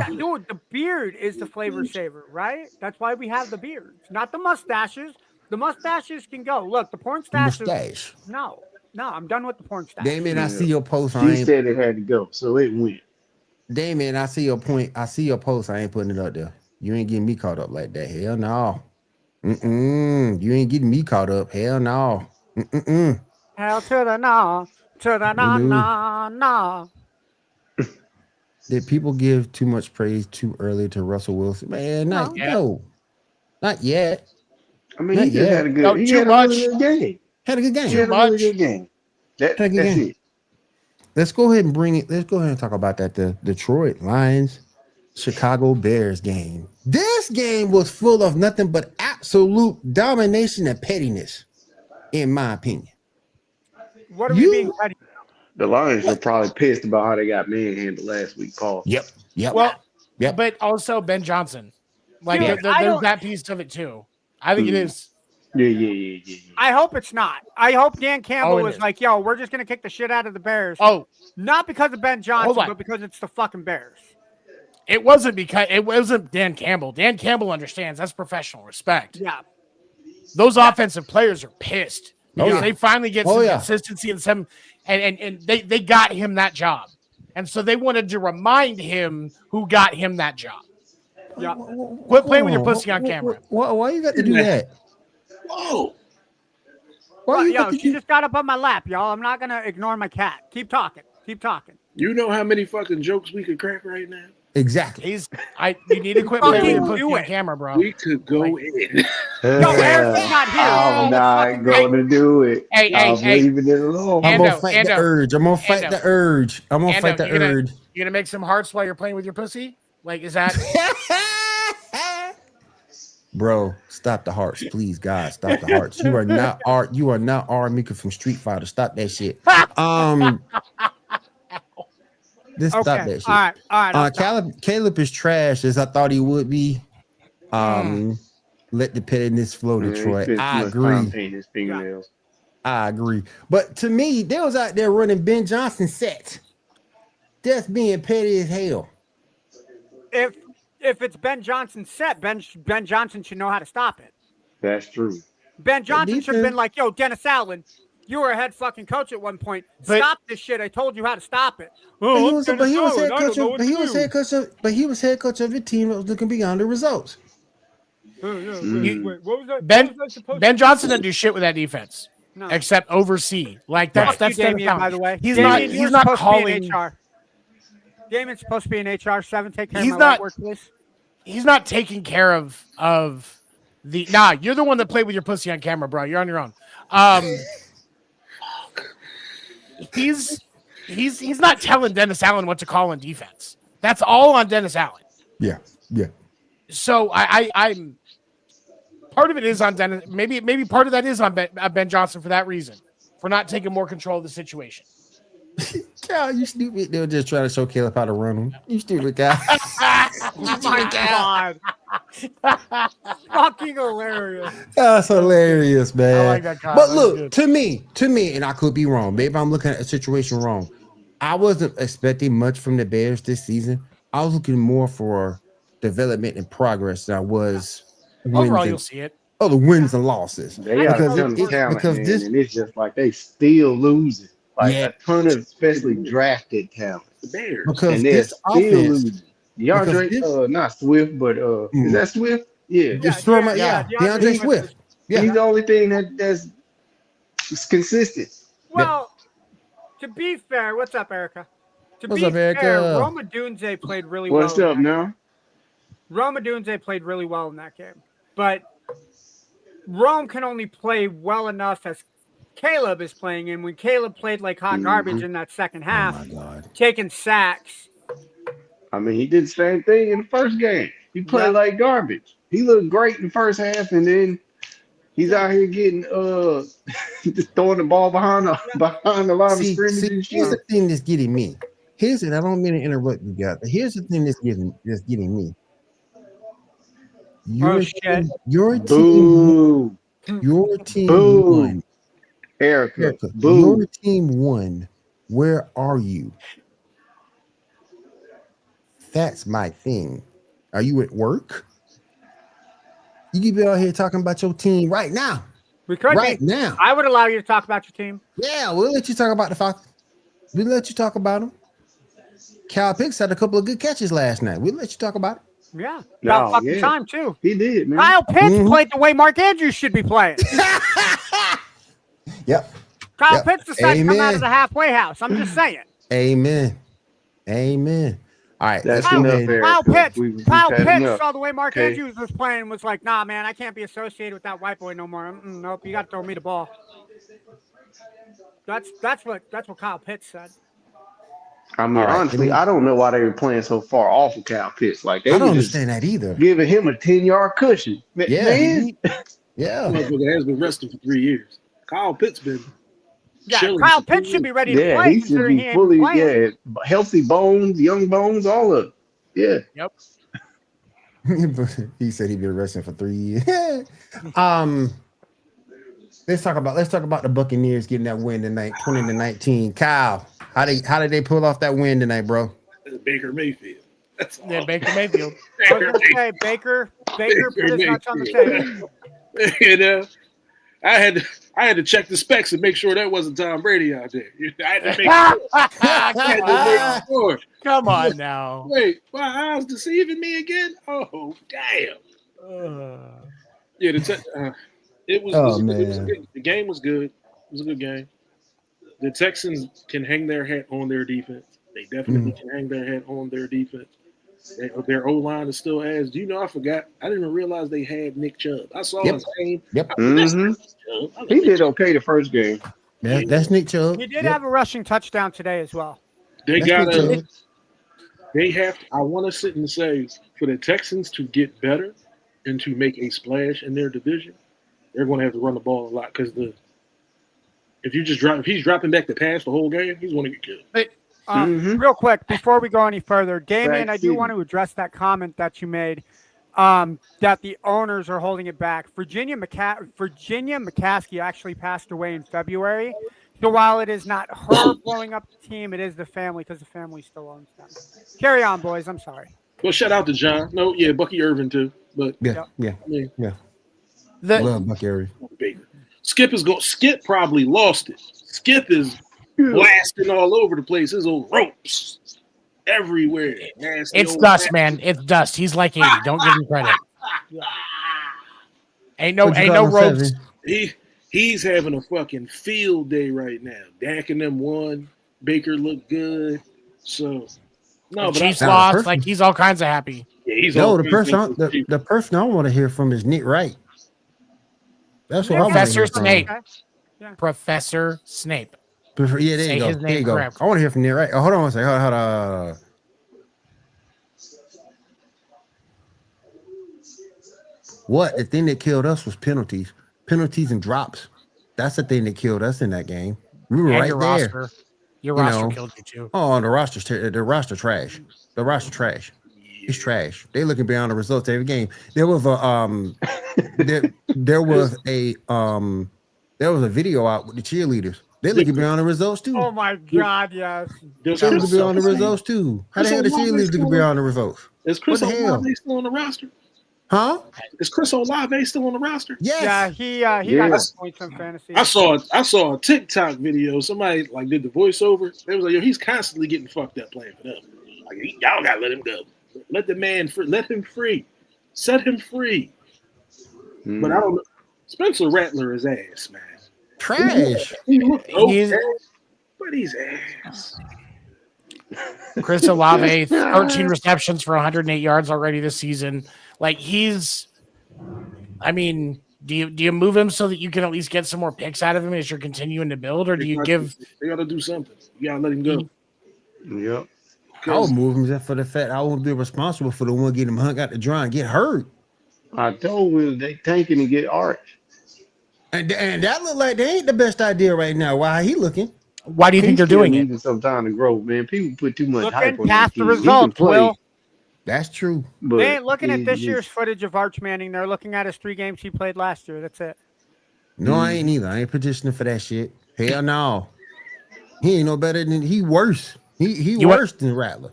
Dude, the beard is the flavor saver, right? That's why we have the beards, not the mustaches. The mustaches can go. Look, the porn stashes. mustache. No, I'm done with the porn stash. Damien, I see your post. She said it had to go, so it went. Damien, I see your point. I see your post. I ain't putting it up there. You ain't getting me caught up like that. Hell no. You ain't getting me caught up. Hell no. Hell to the no, to the no. Did people give too much praise too early to Russell Wilson? Man, not yet. I mean, he just had a good. No, he too had much. a really good game. Had a good game. He had a really good game. That's it. Let's go ahead and bring it. Let's go ahead and talk about that. The Detroit Lions, Chicago Bears game. This game was full of nothing but absolute domination and pettiness, in my opinion. What are we being petty? The Lions are probably pissed about how they got manhandled last week, Paul. Yep. Well, but also Ben Johnson. Like, Dude, there's that piece of it too. I think it is. Yeah. I hope it's not. I hope Dan Campbell it was is. like, yo, we're just going to kick the shit out of the Bears. Oh, Not because of Ben Johnson, Hold on. but because it's the fucking Bears. it wasn't Dan Campbell. Dan Campbell understands that's professional respect. Yeah. Those offensive players are pissed because yeah. they finally get Oh, some yeah. consistency and some, and they got him that job, and so they wanted to remind him who got him that job. Yeah. Quit playing with your pussy on camera. Why you got to do that? Whoa. Why you Yo, got to she do? just got up on my lap, y'all. I'm not going to ignore my cat. Keep talking. You know how many fucking jokes we could crack right now? Exactly. You need to quit playing with your Fucking pussy do on it. camera, bro. We could go in. No, Eric's not here. I'm not going to do it. Hey, I'm hey. leaving it alone. I'm gonna Ando, fight the Ando. urge. I'm gonna fight the urge. I'm gonna fight the urge. You're gonna make some hearts while you're playing with your pussy? Like, is that? Bro, stop the hearts, please, God, stop the hearts. You are not Art. You are not Mika from Street Fighter. Stop that shit. Just stop that shit. All right. Caleb is trash as I thought he would be. Let the pettiness flow, Detroit. I agree. His fingernails. I agree. But to me, they was out there running Ben Johnson sets. That's being petty as hell. If it's Ben Johnson's set, Ben Johnson should know how to stop it. That's true. Ben Johnson should have been like, yo, Dennis Allen, you were a head fucking coach at one point. Stop this shit. I told you how to stop it. But he was head coach of the team that was looking beyond the results. What was that? Ben Johnson didn't do shit with that defense. No. Except oversee. Like that's Fuck you, the Damien, by the way. He's Damien, not you're supposed to be calling. in HR. Damien's supposed to be in HR. 7, take care He's of my not- work, please. He's not taking care of the. Nah, you're the one that played with your pussy on camera, bro. You're on your own. He's not telling Dennis Allen what to call in defense. That's all on Dennis Allen. Yeah. So I'm part of it is on Dennis. Maybe part of that is on Ben Johnson for that reason, for not taking more control of the situation. Cal, you stupid. They were just trying to show Caleb how to run him. You stupid guy. Oh my God. Fucking hilarious. That's hilarious, man. I like that comment. But That's look, good. to me, and I could be wrong. Maybe I'm looking at a situation wrong. I wasn't expecting much from the Bears this season. I was looking more for development and progress than I was Overall, you'll see it. the wins and losses. They got a ton of talent, man, and it's just like they still losing. Like a ton of especially drafted talent. The Bears. Because And they're this still offense, losing. DeAndre, not Swift, but is that Swift? Yeah. DeAndre Swift. Yeah. He's the only thing It's consistent. Well, to be fair, what's up, Erica? To What's be up, Erica? fair, Roma Dunze played really What's well. up now? Roma Dunze played really well in that game. But Rome can only play well enough as Caleb is playing. And when Caleb played like hot garbage in that second half, Oh my God. taking sacks. I mean, he did the same thing in the first game. He played Yeah. like garbage. He looked great in the first half, and then he's out here getting just throwing the ball behind the line of scrimmage and Here's shit. the thing that's getting me. I don't mean to interrupt you guys, but here's the thing that's getting me. Shit. Your team Boo. Boo. won. Erica. Your Boo. team won. Where are you? That's my thing. Are you at work? You could be out here talking about your team right now. We could Right be. now. I would allow you to talk about your team. Yeah, we'll let you talk about the Falcons. We'll let you talk about them. Kyle Pitts had a couple of good catches last night. We'll let you talk about it. Yeah. No, About fucking yeah. time, too. He did, man. Kyle Pitts Mhm. played the way Mark Andrews should be playing. Yep. Kyle Yep. Pitts decided to come out Amen. of the halfway house. I'm just saying. Amen. Amen. All right. That's let's go enough, ahead. Erica. Kyle Pitts, We've Kyle had Pitts enough. saw the way Mark Okay. Andrews was playing and was like, nah, man, I can't be associated with that white boy no more. Nope, you got to throw me the ball. That's what Kyle Pitts said. I mean, All right, honestly, give me- I don't know why they were playing so far off of Kyle Pitts. Like, they I don't were just understand that either. giving him a 10-yard cushion. Yeah. Man, Yeah. Motherfucker has been resting for 3 years. Kyle Pitts been Yeah, chilling Kyle for 3 Pitts should be years. ready to yeah, play he should considering he be ain't fully, playing. healthy bones, young bones, all of it. Yeah. He said he'd been resting for 3 years. Let's talk about the Buccaneers getting that win tonight, 20-19. Kyle, how did they pull off that win tonight, bro? Baker Mayfield. That's all. Yeah, Baker Mayfield. I was going to say, Baker put his nuts on the table. You know, I had to check the specs and make sure that wasn't Tom Brady out there. I had to make sure. I had to make sure. Come on now. Wait, my eyes deceiving me again? Oh, damn. Yeah, it was. Oh, it was man. good. The game was good. It was a good game. The Texans can hang their hat on their defense. They definitely can hang their hat on their defense. Their O-line is still ass. Do you know, I forgot. I didn't even realize they had Nick Chubb. I saw Yep. his name. Yep. Mm-hmm. He did okay the first game. That's Nick Chubb. He did have a rushing touchdown today as well. They That's Nick gotta. Chubb. They have. I want to sit and say for the Texans to get better and to make a splash in their division, they're going to have to run the ball a lot because if he's dropping back the pass the whole game, he's going to get killed. Real quick, before we go any further, Damien, I do Vaccine. want to address that comment that you made that the owners are holding it back. Virginia McCaskey actually passed away in February. So while it is not her blowing up the team, it is the family because the family still owns them. Carry on, boys. I'm sorry. Well, shout out to John. No, yeah, Bucky Irvin too. But Yeah. I mean, Love Buck Airy. Baker. Skip probably lost it. Skip is blasting all over the place. His old ropes everywhere. Nasty It's old dust, man. It's dust. He's like 80. Don't give him credit. Ain't no ropes. He's having a fucking field day right now. Dak and them won. Baker looked good. So no, but Chiefs I- lost. Perfect. Like he's all kinds of happy. yeah, he's No, all the person I want to hear from is Nick Wright. That's what I want to Professor hear from. Snape. Okay. Professor Snape. Yeah, there Say you go. his There name you go. correct. I want to hear from Nick Wright. Oh, hold on one second. Hold on. What? The thing that killed us was penalties. Penalties and drops. That's the thing that killed us in that game. We were And right your there. roster. Your You roster know. killed you too. Oh, the roster trash. The roster trash. It's trash. They looking beyond the results every game. There was a there was a video out with the cheerleaders. They looking beyond the results too. Oh my God, yes. Does They Chris looking beyond the Olave- results too. How the hell the Chris Olave cheerleaders still looking on- beyond the results? Is Chris What the hell? Olave still on the roster? Huh? Is Chris Olave still on the roster? Yes. Yeah, he Yeah. got some points on fantasy. I saw a TikTok video. Somebody like did the voiceover. They was like, "Yo, he's constantly getting fucked up playing for them. Like, y'all gotta let him go. Let the man free. Let him free. Set him free." But I don't know. Spencer Rattler is ass, man. trash. He's But he's ass. Chris Olave, 13 receptions for 108 yards already this season. Like I mean, do you move him so that you can at least get some more picks out of him as you're continuing to build, or do you give? They got to do something. You got to let him go. Yep. I'll move him just for the fact I won't be responsible for the one getting him hung out the dry and get hurt. I told him they tanking to get Arch. And that look like they ain't the best idea right now. Why he looking? Why do you think they're doing it? Needing some time to grow, man. People put too much hype Looking on past these the kids. He can results, play, Will. That's true. but They ain't looking at this he- year's footage of Arch Manning. They're looking at his 3 games he played last year. That's it. No, I ain't either. I ain't petitioning for that shit. Hell no. He ain't no better than he worse. He worse than Rattler.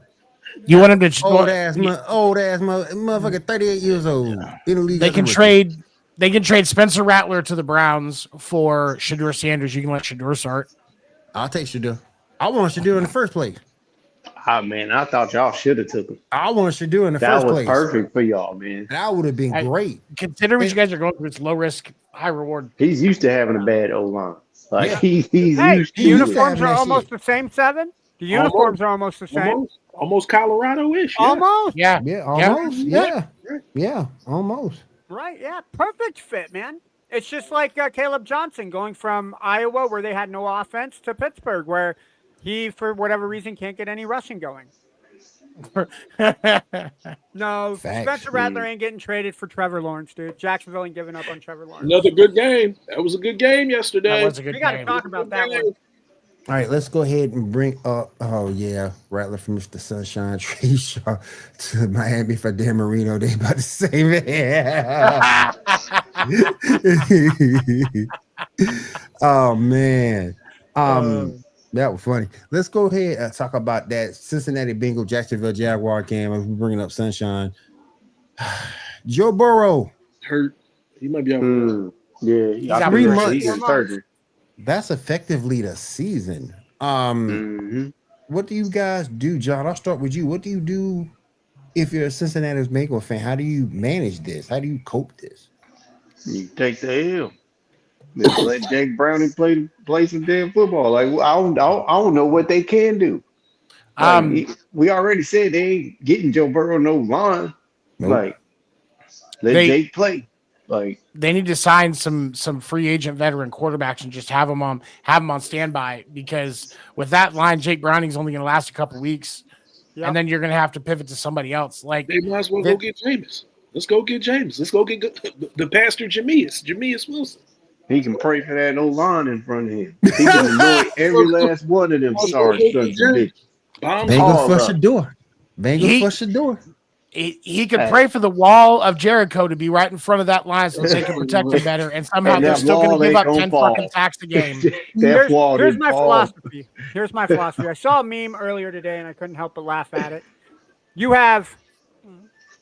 You want him to Old ass motherfucker, 38 years old. In the league. They as a can rookie. trade. They can trade Spencer Rattler to the Browns for Shadur Sanders. You can let Shadur start. I'll take Shadur. I want Shadur in the first place. Ah, man, I thought y'all should have took him. I want Shadur in the That first was place. perfect for y'all, man. That would have been great. Consider what you guys are going through. It's low risk, high reward. He's used to having a bad O line. Like Yeah. he's Hey, used the to uniforms having are that almost shit. the same, Seven. The uniforms are almost the same. Almost Colorado-ish. Yeah. Almost. Yeah, Yeah, almost. Yeah, almost. Right, yeah. Perfect fit, man. It's just like Caleb Johnson going from Iowa, where they had no offense, to Pittsburgh, where he, for whatever reason, can't get any rushing going. No, Facts. Spencer Rattler ain't getting traded for Trevor Lawrence, dude. Jacksonville ain't giving up on Trevor Lawrence. Another good game. That was a good game yesterday. That was a good We got to game. talk about that one. All right, let's go ahead and bring up. Oh yeah, Rattler from Mr. Sunshine Tree Shaw to Miami for Dan Marino. They about to save it. Oh man, that was funny. Let's go ahead and talk about that Cincinnati Bengal Jacksonville Jaguar game. As we're bringing up Sunshine, Joe Burrow. Hurt. He might be out. Yeah, got 3 months. He's in surgery. That's effectively the season. Mhm. What do you guys do, John? I'll start with you. What do you do if you're a Cincinnati Bengal fan? How do you manage this? How do you cope this? You take the L. Just let Jake Browning play some damn football. Like I don't know what they can do. Like, we already said they ain't getting Joe Burrow no line. Nope. Like let They- Jake play. Like They need to sign some free agent veteran quarterbacks and just have them on standby, because with that line, Jake Browning's only going to last a couple weeks, Yep. and then you're going to have to pivot to somebody else. Like They might as well go get Jameis. Let's go get James. Let's go get the pastor Jameis Wilson. he can pray for that old line in front of him. He can annoy every last one of them sorry sons of bitches. Bombs Bengals all flush up. the door. Bengals He- flush the door. he could pray for the wall of Jericho to be right in front of that line so they can protect him better, and somehow And they're that still going wall to give ain't up gonna 10 fall. fucking sacks a game. That wall Here's didn't my fall. philosophy. Here's my philosophy. I saw a meme earlier today, and I couldn't help but laugh at it. You have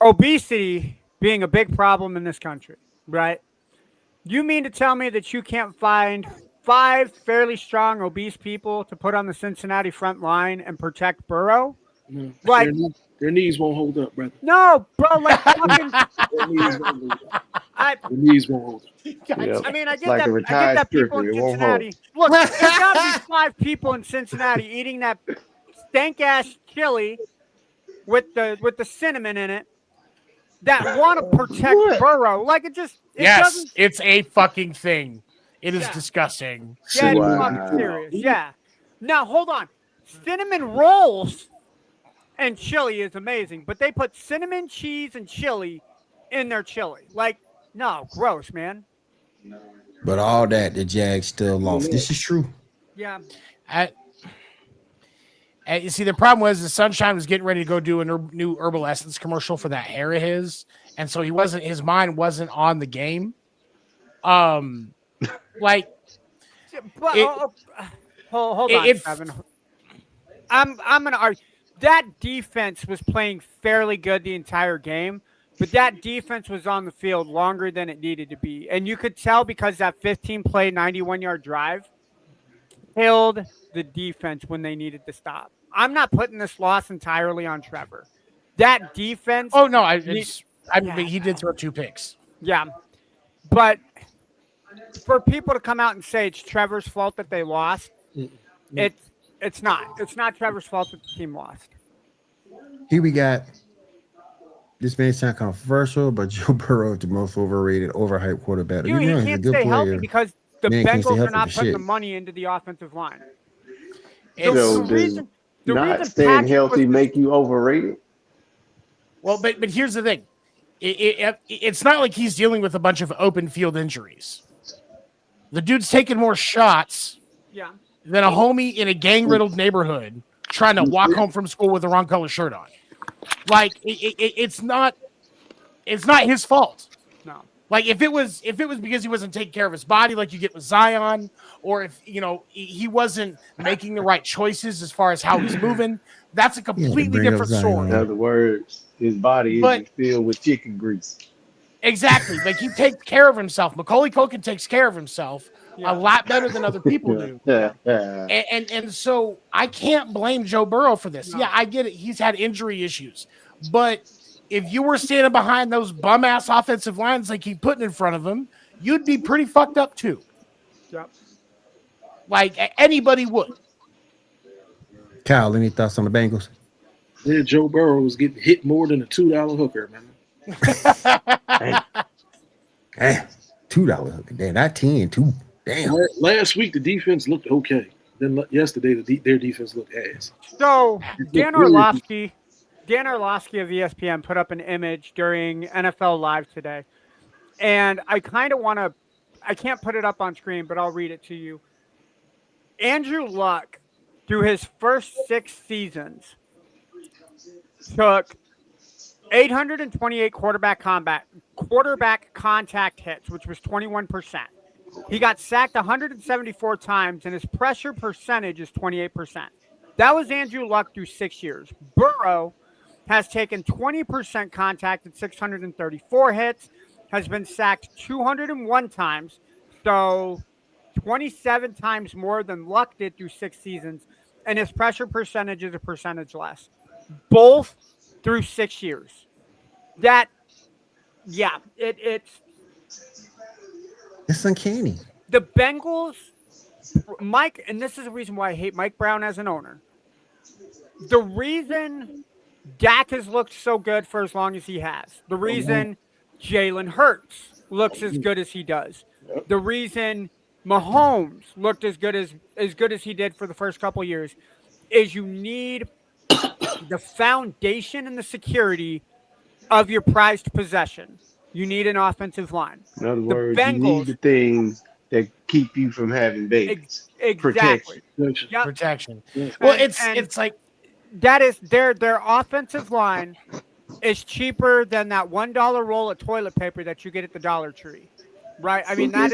obesity being a big problem in this country, right? You mean to tell me that you can't find 5 fairly strong obese people to put on the Cincinnati front line and protect Burrow? Like, Their knees won't hold up, brother. no, bro. Like, fucking, Their knees won't hold up. I Won't hold up. Yep. I mean, I get Like that. a I get retired that people stripper, in it won't Cincinnati. Look, there's got to be 5 people in Cincinnati eating that stank ass chili with the cinnamon in it that want to protect Burrow. Like it Yes, doesn't. it's a fucking thing. It is Yeah. disgusting. Yeah, it's Wow. fucking serious. Yeah. Now hold on. Cinnamon rolls and chili is amazing, but they put cinnamon, cheese, and chili in their chili. Like, no, gross, man. But all that, the Jags still lost. This is true. Yeah. You see, the problem was the Sunshine was getting ready to go do a new Herbal Essence commercial for that hair of his, and so his mind wasn't on the game. Like But, It- hold it- on, it- Kevin. I'm gonna argue that defense was playing fairly good the entire game, but that defense was on the field longer than it needed to be, and you could tell because that 15-play, 91-yard drive killed the defense when they needed to stop. I'm not putting this loss entirely on Trevor. That defense. oh no, Yeah. mean, he did throw 2 picks. Yeah, but for people to come out and say it's Trevor's fault that they lost, it's not. It's not Trevor's fault that the team lost. Here we got. This may sound controversial, but Joe Burrow is the most overrated, overhyped quarterback. Dude, he He's a can't good stay player. healthy because the Man can't stay Bengals are healthy not for putting shit. the money into the offensive line. So does not staying Patrick healthy was- make you overrated? Well, but here's the thing. It's not like he's dealing with a bunch of open field injuries. The dude's taking more shots Yeah. than a homie in a gang-riddled neighborhood trying to walk home from school with the wrong color shirt on. Like it's not his fault. No. Like if it was because he wasn't taking care of his body, like you get with Zion, or if he wasn't making the right choices as far as how he's moving, that's a completely bring up different Zion. story. In other words, his body But- isn't filled with chicken grease. Exactly. Like he takes care of himself. Macaulay Culkin takes care of himself a lot better than other people do. And so I can't blame Joe Burrow for this. No. Yeah, I get it. He's had injury issues. But if you were standing behind those bum ass offensive lines they keep putting in front of him, you'd be pretty fucked up too. Yep. Like anybody would. Kyle, any thoughts on the Bengals? Yeah, Joe Burrow was getting hit more than a $2 hooker, man. $2 hooker. Damn, not 10, 2. Damn. Last week the defense looked okay. Then yesterday their defense looked ass. So Dan really- Orlovsky of ESPN put up an image during NFL Live today, and I kind of want to. I can't put it up on screen, but I'll read it to you. Andrew Luck, through his first 6 seasons, took 828 quarterback contact hits, which was 21%. He got sacked 174 times, and his pressure percentage is 28%. That was Andrew Luck through 6 years. Burrow has taken 20% contact at 634 hits, has been sacked 201 times, so 27 times more than Luck did through 6 seasons, and his pressure percentage is a percentage less. Both through 6 years. It's uncanny. The Bengals, Mike, and this is the reason why I hate Mike Brown as an owner. The reason Dak has looked so good for as long as he has, the reason Jalen Hurts looks as good as he does, the reason Mahomes looked as good as he did for the first couple of years, is you need the foundation and the security of your prized possession. You need an offensive line. In other The words, you need Bengals- the things that keep you from having babies. Exactly. Protection. Yep. Protection. And- Well, and it's like that is their offensive line is cheaper than that $1 roll of toilet paper that you get at the Dollar Tree. Right? I mean, that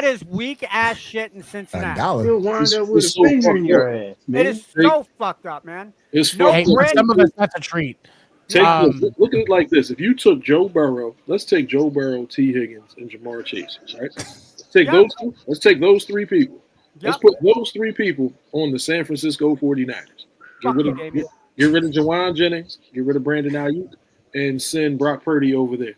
is weak ass shit in Cincinnati. $1. You'll wind up with a It's so finger in fucked your up. ass, man. It is so fucked up, man. It's No fucked hey, up. bread. some of us that's a treat. Look at it like this. If you took Joe Burrow, let's take Joe Burrow, T. Higgins, and Jamar Chase, right? Let's take those 3 people. Let's Yep. put those 3 people on the San Francisco 49ers. Fuck Get you, rid of, David. get rid of Jawan Jennings, get rid of Brandon Ayuk, and send Brock Purdy over there.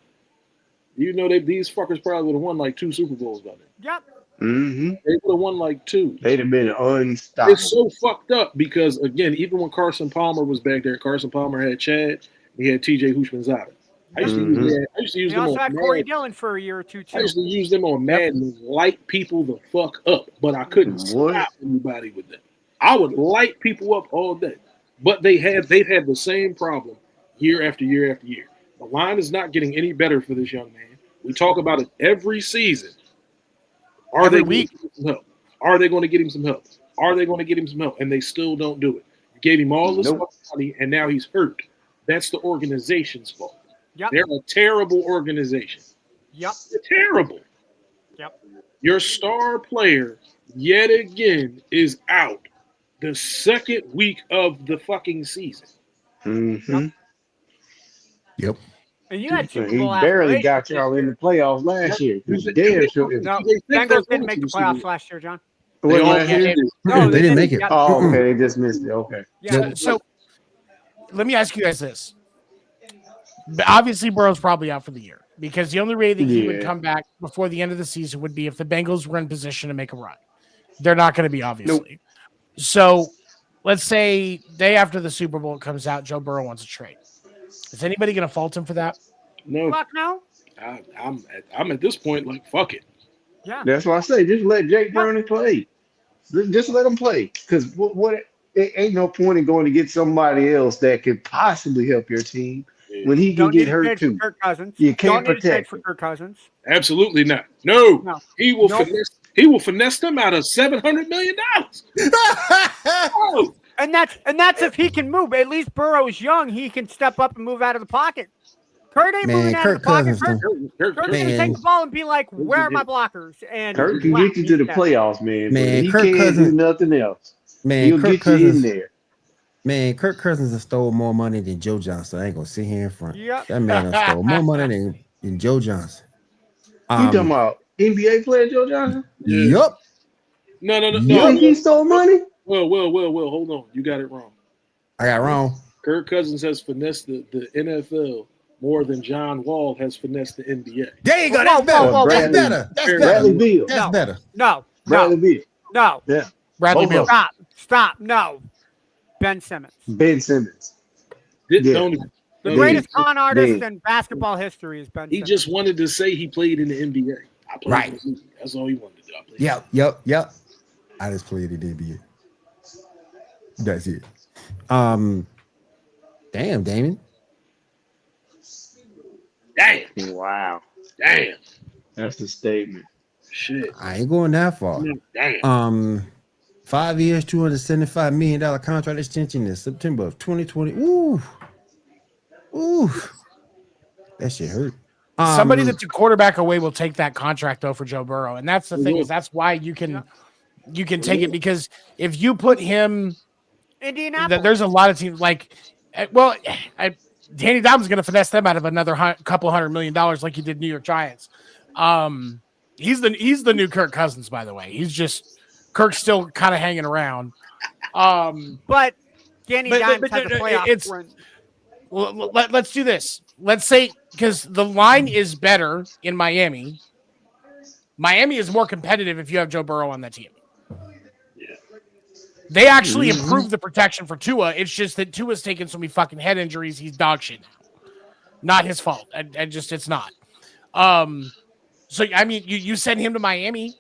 You know these fuckers probably would have won like 2 Super Bowls by then. Yep. Mm-hmm. They would have won like 2. They'd have been unstoppable. It's so fucked up because again, even when Carson Palmer was back there, Carson Palmer had Chad, he had TJ Houshmandzadeh. I used to use They them also on had Corey Madden. Dillon for a year or two, I too. used to use them on Madden and light people the fuck up, but I couldn't What? stop anybody with them. I would light people up all day, but they've had the same problem year after year after year. The line is not getting any better for this young man. We talk about it every season. Every They week. going to get him some help? Are they going to get him some help? Are they going to get him some help? And they still don't do it. You gave him all this Nope. money, and now he's hurt. That's the organization's fault. Yep. They're a terrible organization. Yep. They're terrible. Yep. Your star player, yet again, is out the second week of the fucking season. Mm-hmm. Yep. And you had Super He Bowl barely aspirations got this y'all in year. the playoffs last year. You Damn think- sure. No, They think they're Bengals going didn't make to the the Super playoffs Bowl. last year, John. They What all last year? did. No, they didn't make it. Yep. Oh, okay. They just missed it. Okay. Yeah. So let me ask you guys this. Obviously, Burrow's probably out for the year. because the only way that he would Yeah. come back before the end of the season would be if the Bengals were in position to make a run. They're not going to be, obviously. So let's say day after the Super Bowl comes out, Joe Burrow wants a trade. Is anybody going to fault him for that? No, Fuck no. I'm at this point like fuck it. Yeah. That's why I say just let Jake Browning play. Just let him play. Because what it ain't no point in going to get somebody else that could possibly help your team when he can Don't need get to hurt trade for too. Kirk Cousins. You can't Don't need to trade protect for him. Kirk Cousins. Absolutely not. No, No. he will Nope. finesse. He will finesse them out of $700 million. Oh, And that's if he can move. At least Burrow's young. He can step up and move out of the pocket. Kurt ain't Man, moving out of Kirk the pocket. Cousins Kurt's going to Man. take the ball and be like, where are my blockers? And Kirk can whack, get you to the he's dead. playoffs, man. Man, But he Kirk can't Cousins- do nothing else. Man, He'll Kirk get you in Cousins. there. Man, Kirk Cousins has stole more money than Joe Johnson. I ain't gonna sit here in front. Yep. That man has stole more money than Joe Johnson. You talking about NBA player Joe Johnson? Yup. no. You think he stole money? Well. Hold on. You got it wrong. I got wrong. Kirk Cousins has finessed the NFL more than John Wall has finessed the NBA. There you go. Whoa, That's better. whoa, whoa, That's whoa. better. That's Bradley better. Beal. That's No. better. No. Bradley No. Beal. No. Yeah. Bradley Both Beal. of them. Stop. No. Ben Simmons. Ben Simmons. Did- Yeah. don't- The don't- greatest con artist Big. in basketball history is Ben He Simmons. just wanted to say he played in the NBA. I played Right. in the NBA. That's all he wanted to do. I played in Yep. I just played it NBA. That's it. Damn, Damon. Damn. Wow. Damn. That's the statement. Shit. I ain't going that far. Damn. 5 years, $275 million contract extension in September of 2020. Ooh. That shit hurt. Somebody that's a quarterback away will take that contract though for Joe Burrow, and that's the thing is that's why you can take it, because if you put him, Indianapolis. there's a lot of teams like, Danny Dimes going to finesse them out of another couple $100 million like he did New York Giants. He's the new Kirk Cousins, by the way. He's just Kirk's still kind of hanging around. But Danny Dimes has a playoff run. Well, let's do this. Let's say, because the line is better in Miami. Miami is more competitive if you have Joe Burrow on that team. They actually improved the protection for Tua. It's just that Tua's taken so many fucking head injuries. He's dog shit now. Not his fault. And just, it's not. So, I mean, you send him to Miami.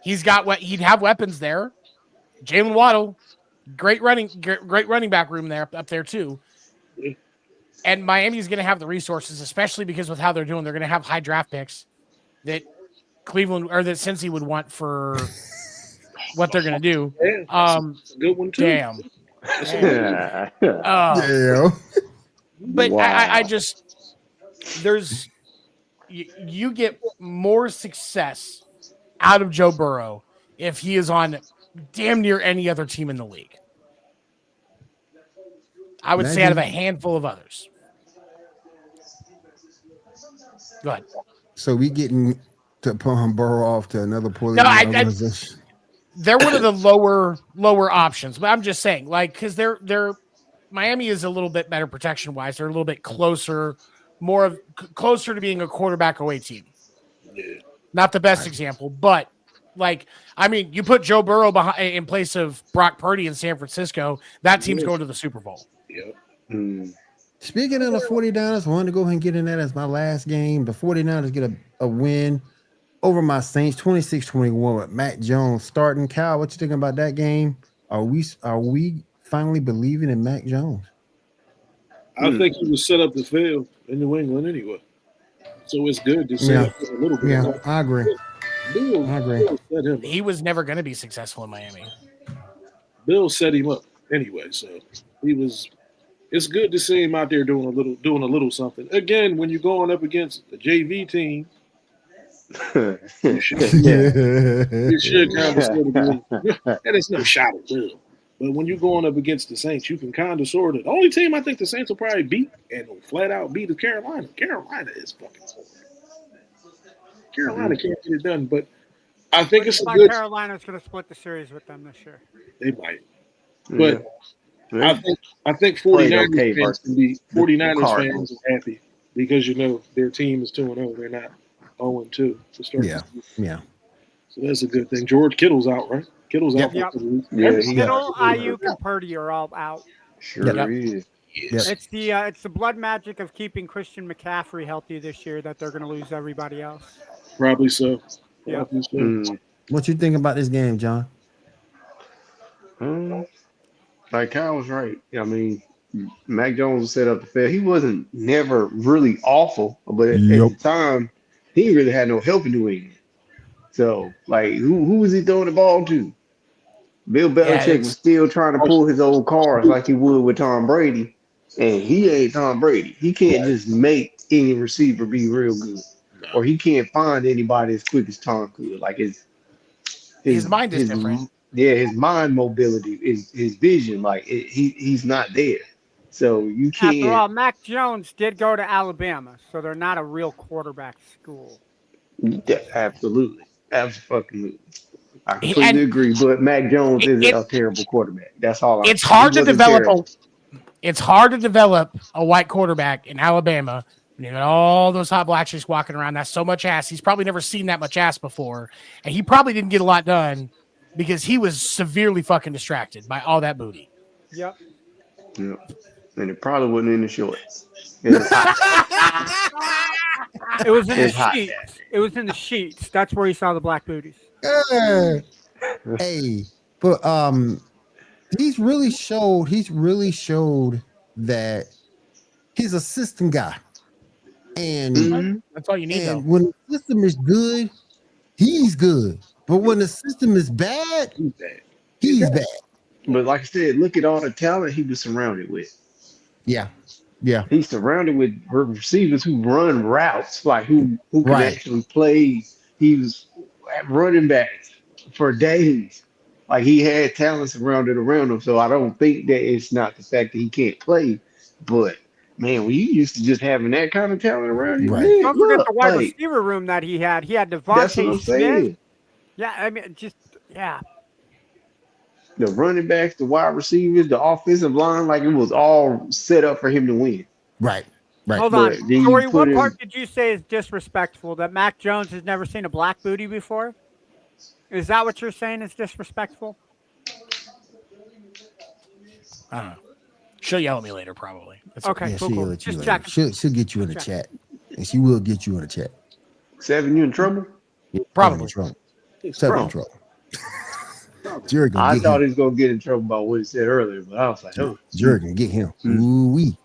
He'd have weapons there. Jalen Waddle, great running back room there up there too. And Miami's going to have the resources, especially because with how they're doing, they're going to have high draft picks that Cleveland or that Cincy would want for what they're going to do. Good one too. Damn. Yeah. Yeah. But Wow. I just, you get more success out of Joe Burrow if he is on damn near any other team in the league. I would say out of a handful of others. Go ahead. So we getting to put Burrow off to another poorly organization. They're one of the lower options, but I'm just saying, like, because they're Miami is a little bit better protection wise. They're a little bit closer to being a quarterback away team. Not the best example, but like, I mean, you put Joe Burrow in place of Brock Purdy in San Francisco, that team's going to the Super Bowl. Yeah. Speaking of the 49ers, I wanted to go ahead and get in that as my last game. The 49ers get a win over my Saints, 26-21 with Mac Jones starting. Kyle, what you thinking about that game? Are we finally believing in Mac Jones? I think he was set up to fail in New England anyway. So it's good to see a little bit. Yeah, I agree. Bill set him up. He was never going to be successful in Miami. Bill set him up anyway, so he was. It's good to see him out there doing a little something. Again, when you're going up against a JV team, you should kind of sort of be, and it's no shot at Bill. But when you're going up against the Saints, you can kind of sort of. The only team I think the Saints will probably beat and will flat out beat is Carolina. Carolina is fucking horrible. Carolina can't get it done, but I think it's a good. Carolina's going to split the series with them this year. They might, but I think 49ers fans can be 49ers fans are happy because their team is 2-0. They're not 0-2 to start. Yeah. Yeah. So that's a good thing. George Kittle's out, right? Kittle's out Yep. for the week. Yeah, he Kittle, out. Ayuk, and Purdy are all out. Sure Yep. is. Yes. It's the blood magic of keeping Christian McCaffrey healthy this year that they're going to lose everybody else. Probably so. Yeah. Probably so. Mm. What you think about this game, John? Like Kyle was right. I mean, Mac Jones set up the field. He wasn't never really awful, but at the time, he really had no help in New England. So, like, who was he throwing the ball to? Bill Belichick was still trying to pull his old cards like he would with Tom Brady, and he ain't Tom Brady. He can't just make any receiver be real good, or he can't find anybody as quick as Tom could. Like His mind is different. Yeah, his mind mobility, his vision, like he's not there. So you can't. After all, Mac Jones did go to Alabama, so they're not a real quarterback school. Yeah, absolutely. Absolutely. I completely agree. But Mac Jones is a terrible quarterback. That's all. It's hard to develop a white quarterback in Alabama. You got all those hot black chicks walking around. That's so much ass. He's probably never seen that much ass before, and he probably didn't get a lot done because he was severely fucking distracted by all that booty. Yep. Yep. And it probably wasn't in the shorts. It was in the It's hot. sheets. It was in the sheets. That's where he saw the black booties. Hey, but he's really showed that he's a system guy. And That's all you need, though. when the system is good, he's good. But when the system is bad, he's bad. But like I said, look at all the talent he was surrounded with. Yeah. Yeah. He's surrounded with receivers who run routes, like who can Right. actually play. He was running backs for days. Like he had talent surrounded around him. So I don't think that it's not the fact that he can't play, but man, when you used to just having that kind of talent around you, Right. man, Don't forget look, the wide like, receiver room that he had. He had that's what I'm Devontae Smith. saying. Yeah, I mean, yeah. The running backs, the wide receivers, the offensive line, like it was all set up for him to win. Right. Right. Hold But on. then you Corey, put what in- part did you say is disrespectful? That Mac Jones has never seen a black booty before? Is that what you're saying is disrespectful? I don't know. She'll yell at me later, probably. That's Okay, Yeah, cool, she'll cool. let you Just later. checking. She'll get you in the Check. chat. And she will get you in the chat. Seven, you in trouble? Probably. In trouble. It's Seven in wrong. trouble. Jerry gonna I get thought him. he was gonna get in trouble about what he said earlier, but I was like, oh, Jerry gonna get him. Ooh wee.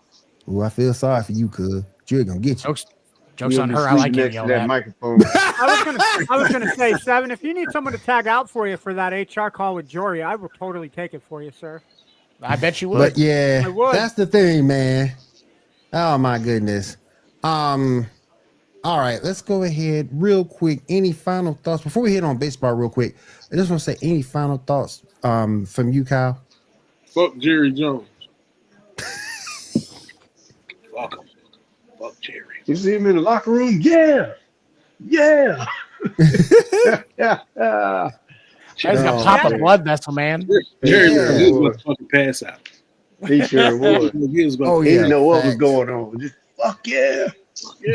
Ooh, I feel sorry for you, cuz. Jerry gonna get you. Jokes you on be her. I like sleeping getting next to yelled that at. microphone. I was gonna say, Seven, if you need someone to tag out for you for that HR call with Jory, I will totally take it for you, sir. I bet you would. But yeah, I would. that's the thing, man. Oh my goodness. All right, let's go ahead real quick. Any final thoughts before we hit on baseball real quick? I just want to say any final thoughts from you, Kyle? Fuck Jerry Jones. Fuck him. Fuck Jerry. You see him in the locker room? Yeah. Yeah. That was No, gonna pop a man. blood vessel, man. Jerry Yeah. was about to fucking pass out. He sure was. He was about Oh, to- He yeah. didn't know what was facts. going on. Just fuck yeah.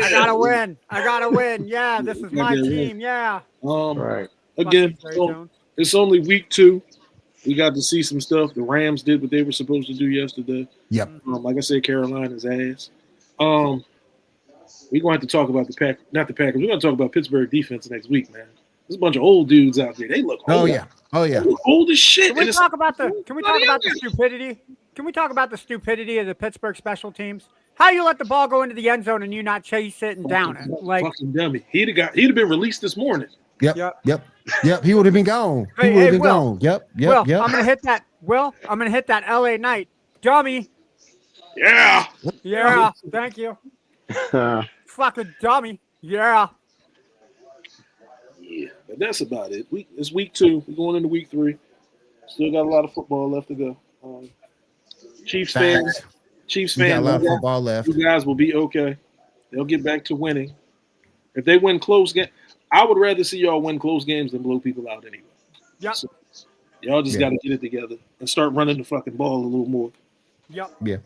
I gotta win. I gotta win. Yeah, this is my Yeah, yeah. team. Yeah. Right. Again, Fuck you, Jerry so Jones. it's only week 2. We got to see some stuff. The Rams did what they were supposed to do yesterday. Yep. Like I said, Carolina's ass. We're going to have to talk about not the Packers. We're going to talk about Pittsburgh defense next week, man. There's a bunch of old dudes out there. They look old. Oh yeah. Oh yeah. They look old as shit. Can we And it's- talk about the stupidity? Can we talk about the stupidity of the Pittsburgh special teams? How you let the ball go into the end zone and you not chase it and down it? Like, fucking dummy. He'd have been released this morning. Yep. Yep. Yep. He would have been gone. He Hey, would have hey, been Will. gone. Yep. Yep. Will, Yep. I'm gonna hit that. Will, I'm gonna hit that LA Knight, dummy. Yeah. Yeah, thank you. Fucking dummy. Yeah. Yeah. But that's about it. It's week 2. We're going into week 3. Still got a lot of football left to go. Chiefs fans. Facts. Chiefs We got a fans. lot of football left. You guys will be okay. They'll get back to winning. If they win close games, I would rather see y'all win close games than blow people out anyway. Yep. So, y'all just Yeah. got to get it together and start running the fucking ball a little more. Yep. Yeah.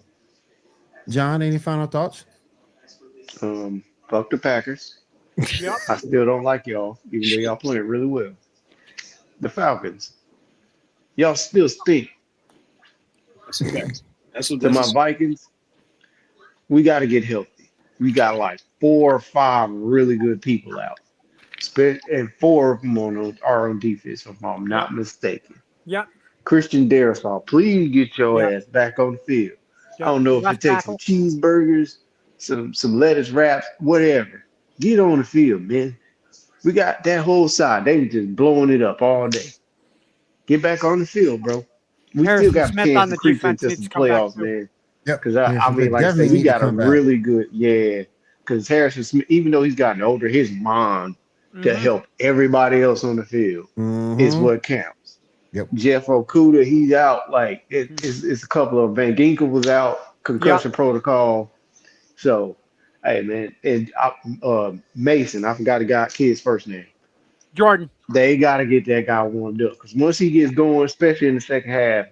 John, any final thoughts? Fuck the Packers. Yep. I still don't like y'all, even though y'all playing really well. The Falcons. Y'all still stink. That's a fact. That's To my Vikings, we got to get healthy. We got like 4 or 5 really good people out. And 4 of them are on defense, if I'm not mistaken. Yep. Christian Darrisaw, please get your Yep. ass back on the field. Yep. I don't know if Left it takes some tackle. cheeseburgers, some lettuce wraps, whatever. Get on the field, man. We got that whole side. They were just blowing it up all day. Get back on the field, bro. We Harrison still got a Smith chance on to the creep defense into needs some to come back playoffs, too. man. Yep. Because I Harrison mean, Smith like I say, definitely we need to got a come back. really good, yeah. Because Harrison Smith, even though he's gotten older, his mind to Mhm. help everybody else on the field is Mhm. what counts. Yep. Jeff Okuda, he's out. Like it's a couple of Van Ginkel was out, concussion protocol. So, hey man, and Mason, I forgot the kid's first name. Jordan. They got to get that guy warmed up because once he gets going, especially in the second half,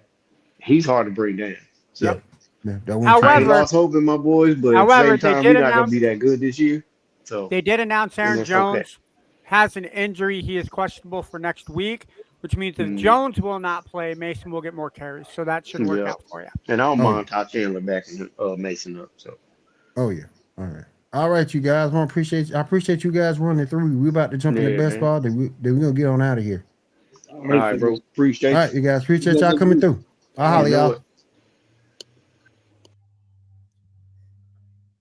he's hard to bring down. So Yep. Yeah, that one I ain't However, lost hope in my boys, but at the however, same they time, did we're not gonna announce be that good this year. So they did announce and Aaron that's okay. Jones has an injury. He is questionable for next week, which means if Mm, Jones will not play, Mason will get more carries. So that should work yeah, out for you. and I don't Oh yeah. mind Todd Chandler backing Mason up. So Oh yeah. All right. All right, you guys. I appreciate you guys running through. We about to jump in the yeah, best man. ball. Then we gonna get on out of here. All All right, bro. All Appreciate right, you guys. Appreciate You y'all guys coming agree? through. I'll you. holler You know y'all. it.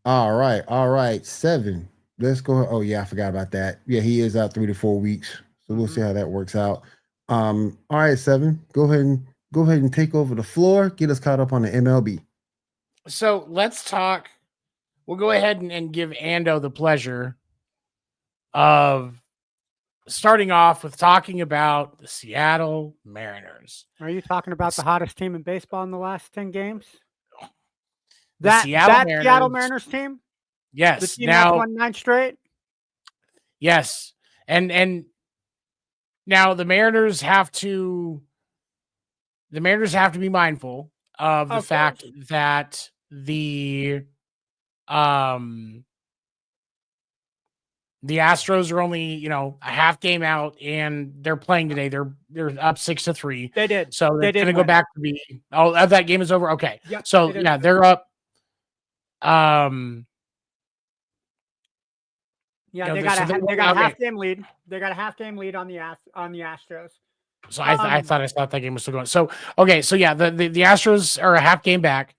All right. All right. 7. Let's go. Oh yeah, I forgot about that. Yeah, he is out 3 to 4 weeks. So we'll see how that works out. All right, 7. Go ahead and take over the floor. Get us caught up on the MLB. So let's talk. We'll go ahead and give Ando the pleasure of starting off with talking about the Seattle Mariners. Are you talking about the hottest team in baseball in the last 10 games? The That Seattle Seattle Mariners. Mariners team? The Yes. team that's Now, won 9 straight? yes. And now the Mariners have to be mindful of the Of fact course. that the Astros are only, a half game out and they're playing today. They're up 6-3. They did. So They it's did going to go win. back to be, that game is over. Okay. Yep, So they did yeah, win. they're up. Yeah, they they got a okay. half game lead. They got a half game lead on the Astros. So I thought that game was still going. So okay, so yeah, the Astros are a half game back,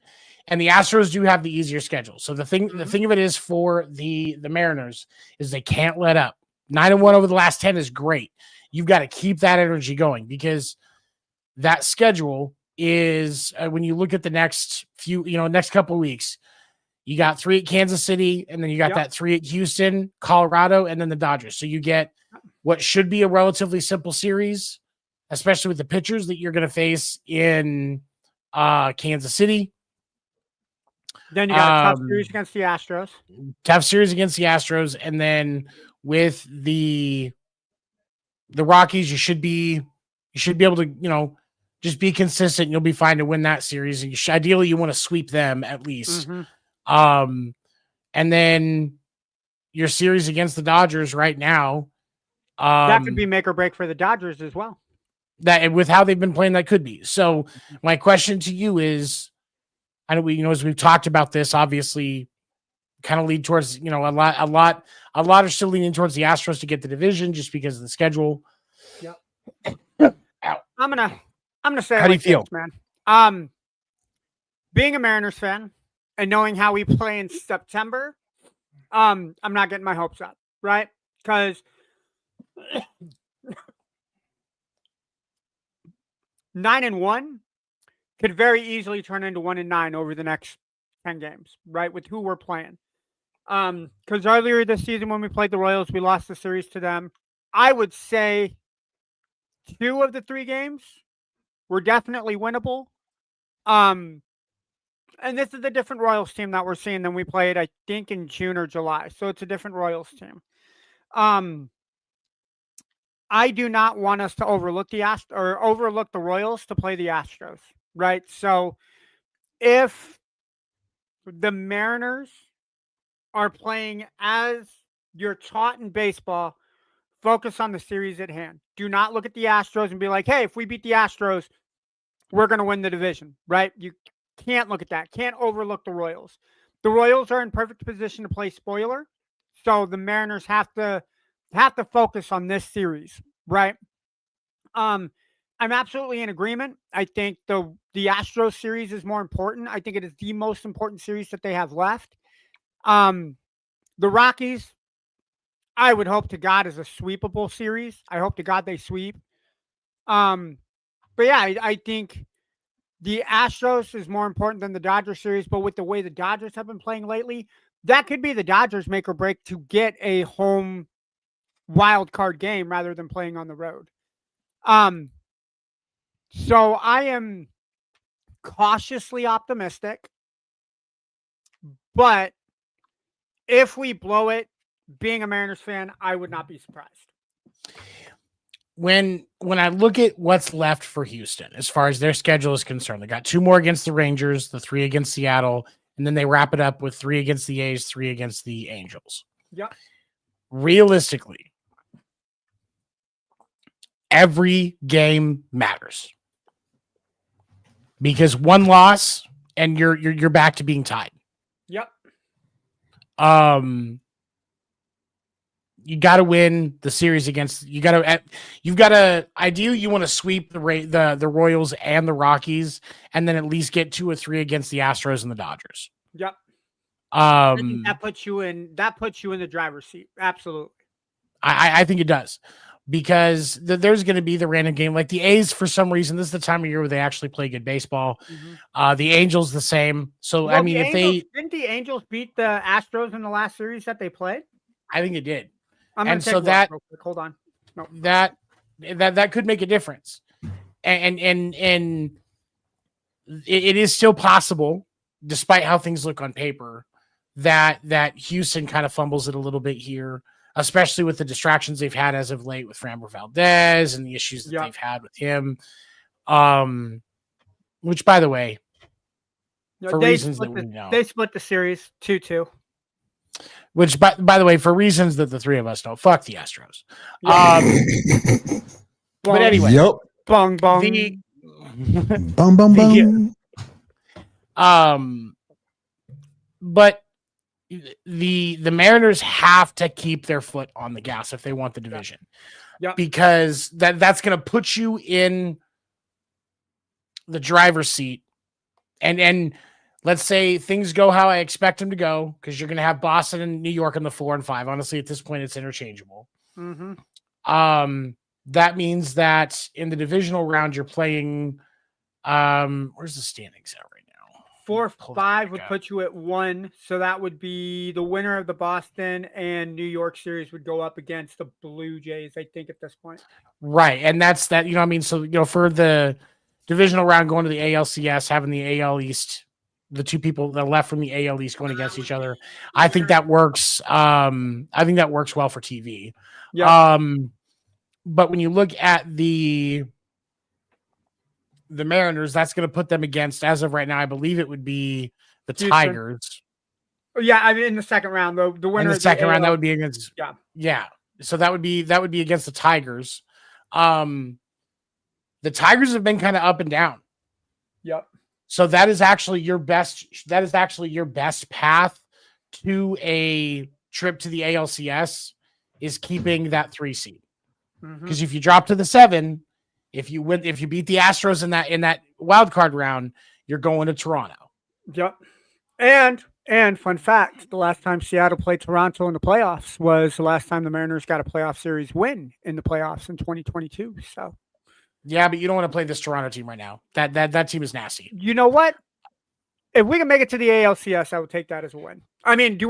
and the Astros do have the easier schedule. So the thing of it is for the Mariners is they can't let up. 9-1 over the last 10 is great. You've got to keep that energy going because that schedule is when you look at the next couple of weeks. You got 3 at Kansas City, and then you got that 3 at Houston, Colorado, and then the Dodgers. So you get what should be a relatively simple series, especially with the pitchers that you're going to face in Kansas City. Then you got a tough series against the Astros. Tough series against the Astros, and then with the Rockies, you should be able to just be consistent. And you'll be fine to win that series. And ideally, you want to sweep them at least. Mm-hmm. And then your series against the Dodgers right now. That could be make or break for the Dodgers as well. That with how they've been playing, that could be. So my question to you is, I know as we've talked about this, obviously kind of lead towards, a lot are still leaning towards the Astros to get the division just because of the schedule. Yep. I'm gonna say, how do you feel, man? Being a Mariners fan and knowing how we play in September, I'm not getting my hopes up, right? Because 9-1 could very easily turn into 1-9 over the next 10 games, right? With who we're playing. Because earlier this season when we played the Royals, we lost the series to them. I would say 2 of the 3 games were definitely winnable. And this is a different Royals team that we're seeing than we played, I think, in June or July. So it's a different Royals team. I do not want us to overlook the Royals to play the Astros, right? So if the Mariners are playing as you're taught in baseball. Focus on the series at hand. Do not look at the Astros and be like, hey, if we beat the Astros, we're going to win the division, right? You can't look at that. Can't overlook the Royals. The Royals are in perfect position to play spoiler. So the Mariners have to focus on this series, right? I'm absolutely in agreement. I think the Astros series is more important. I think it is the most important series that they have left. The Rockies, I would hope to God is a sweepable series. I hope to God they sweep. But yeah, I think the Astros is more important than the Dodgers series. But with the way the Dodgers have been playing lately, that could be the Dodgers make or break to get a home wild card game rather than playing on the road. So I am cautiously optimistic, but if we blow it, being a Mariners fan, I would not be surprised. When I look at what's left for Houston, as far as their schedule is concerned, they got 2 more against the Rangers, the 3 against Seattle, and then they wrap it up with 3 against the A's, 3 against the Angels. Yep. Realistically, every game matters because one loss and you're back to being tied. Yep. You got to win the series against. You've got to. Ideally, you want to sweep the Royals and the Rockies, and then at least get 2 or 3 against the Astros and the Dodgers. Yep. I think that puts you in the driver's seat. Absolutely. I think it does. Because there's going to be the random game. Like the A's, for some reason, this is the time of year where they actually play good baseball. Mm-hmm. The Angels, the same. So, well, I mean, didn't the Angels beat the Astros in the last series that they played? I think it did. And so that, hold on. No. That could make a difference. And it is still possible, despite how things look on paper, that Houston kind of fumbles it a little bit here. Especially with the distractions they've had as of late with Framber Valdez and the issues that they've had with him. Which, by the way, for reasons that we know. They split the series 2-2. Which, by the way, for reasons that the 3 of us know, fuck the Astros. But anyway. Yep. Bong, bong. Bong, bong, bong. But the Mariners have to keep their foot on the gas if they want the division. Yeah. Because that's going to put you in the driver's seat. And let's say things go how I expect them to go, because you're going to have Boston and New York in the 4 and 5. Honestly, at this point, it's interchangeable. Mm-hmm. That means that in the divisional round, you're playing where's the standings at right now? 4-5 would put you at 1. So that would be the winner of the Boston and New York series would go up against the Blue Jays, I think, at this point. Right. And that's that, you know what I mean? So, you know, for the divisional round going to the ALCS, having the AL East, the 2 people that are left from the AL East going against each other, I think that works. I think that works well for TV. Yeah. But when you look at the Mariners, that's going to put them against, as of right now, I believe it would be the Houston. Tigers. Yeah, I mean, in the second round, the winner in the second round, that would be against. Yeah. So that would be against the Tigers. The Tigers have been kind of up and down. Yep. So that is actually your best. That is actually your best path to a trip to the ALCS, is keeping that 3 seed. Because if you drop to the 7. If you beat the Astros in that wild card round, you're going to Toronto. Yep. And fun fact, the last time Seattle played Toronto in the playoffs was the last time the Mariners got a playoff series win in the playoffs in 2022. So yeah, but you don't want to play this Toronto team right now. That team is nasty. You know what? If we can make it to the ALCS, I would take that as a win. I mean,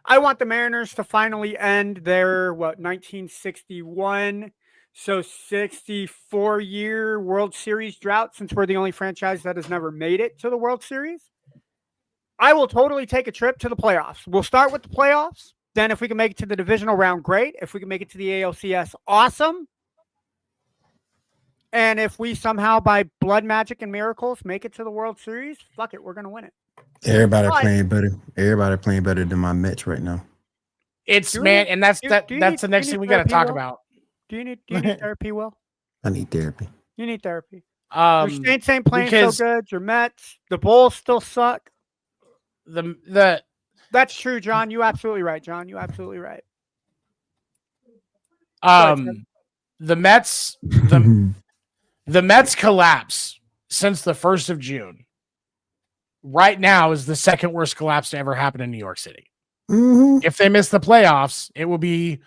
I want the Mariners to finally end their 1961. So 64-year World Series drought, since we're the only franchise that has never made it to the World Series. I will totally take a trip to the playoffs. We'll start with the playoffs. Then if we can make it to the divisional round, great. If we can make it to the ALCS, awesome. And if we somehow, by blood magic and miracles, make it to the World Series, fuck it, we're going to win it. Everybody But- playing better. Everybody playing better than my Mets right now. It's Do you man, need- and that's do- that. do you That's need- the do next you thing need we got to therapy, talk Will? about. Do you need therapy, Will? I need therapy. You need therapy. Your Saints ain't playing so because good. Your Mets, the Bulls still suck. the That's true, John. You absolutely right, John. You absolutely right. ahead, the Mets the Mets collapse since the 1st of June. Right now is the second worst collapse to ever happen in New York City. Mhm. If they miss the playoffs, it will be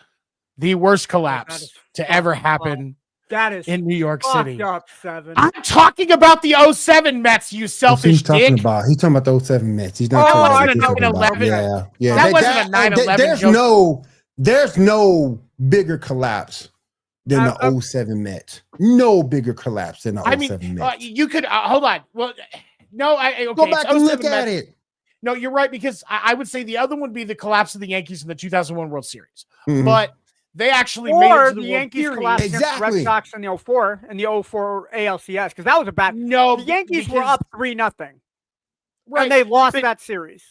the worst collapse is to ever fucking wild. happen That is in New York fucked City. up, Seven. I'm talking about the 07 Mets, you What's selfish he talking dick. about? He's talking about the 07 Mets. He's not Oh, talking I about know what you're what talking about. 11. Yeah. That wasn't a 9/11 there's no bigger collapse than the Uh, 07 Mets. No bigger collapse than the I 07 mean, Mets. you could hold on. Well, no, okay. Go back it's and look 07 at Mets. it. No, you're right, because I would say the other would be the collapse of the Yankees in the 2001 World Series. Mhm. But they actually made it Or to the the Yankees World collapsed Series. against the Red Exactly. Sox in the 04 and the 04 ALCS because that was a bad. No, The Yankees were because- up 3-0, right, and they lost but- that series.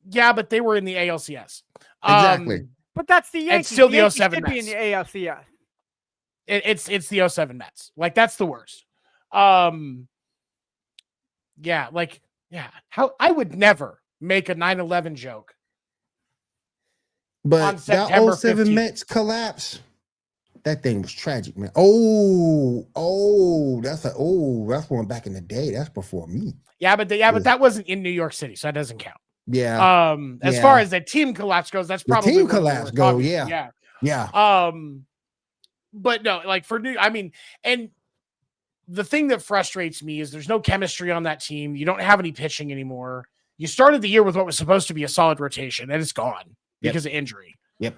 Yeah, but they were in the ALCS. Exactly. But that's the Yankees. still the Yankees 07 should be in Mets. the ALCS. It's the 07 Mets. Like, that's the worst. Yeah, like, yeah. How I would never make a 9/11 joke. on But that September 07 15th. Mets collapse, that thing was tragic, man. That's one back in the day. That's before me. Yeah, but that wasn't in New York City, so that doesn't count. Yeah. As Yeah. far as the team collapse goes, that's The probably team what we were collapse go, talking- yeah. yeah. But no, like for New, I mean, and the thing that frustrates me is there's no chemistry on that team. You don't have any pitching anymore. You started the year with what was supposed to be a solid rotation, and it's gone because of injury. Yep.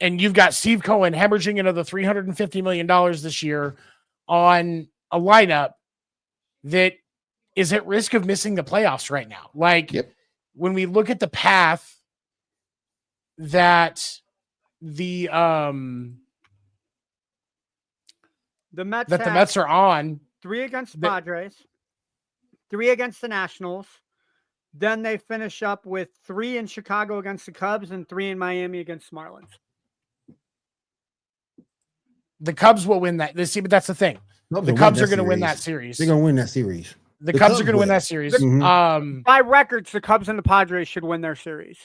And you've got Steve Cohen hemorrhaging another $350 million this year on a lineup that is at risk of missing the playoffs right now. Like, Yep. when we look at the path that the Mets that the have Mets are on, 3 against the the- Padres, 3 against the Nationals. Then they finish up with 3 in Chicago against the Cubs and 3 in Miami against the Marlins. the Cubs will win that. See, but that's the thing. The Cubs are going to win that series. They're gonna win that series. The the Cubs Cubs are going to win will. that series. Mhm. By records, the Cubs and the Padres should win their series.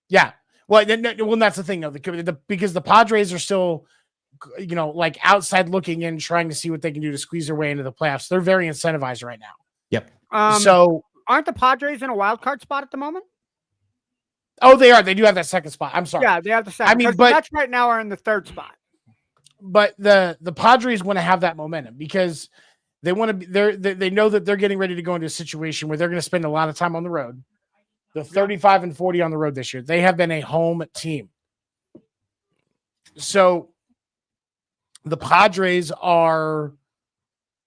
Yeah. Well, that's the thing, though. Because the Padres are still, like outside looking in, trying to see what they can do to squeeze their way into the playoffs. They're very incentivized right now. Yep. So, aren't the Padres in a wild card spot at the moment? oh, they are. They do have that second spot. I'm sorry. Yeah, they have the second. I mean, 'cause but- the Mets right now are in the 3rd spot. But the Padres want to have that momentum because they want to be there. They know that they're getting ready to go into a situation where they're going to spend a lot of time on the road. They're 35-40 on the road this year. They have been a home team. So the Padres are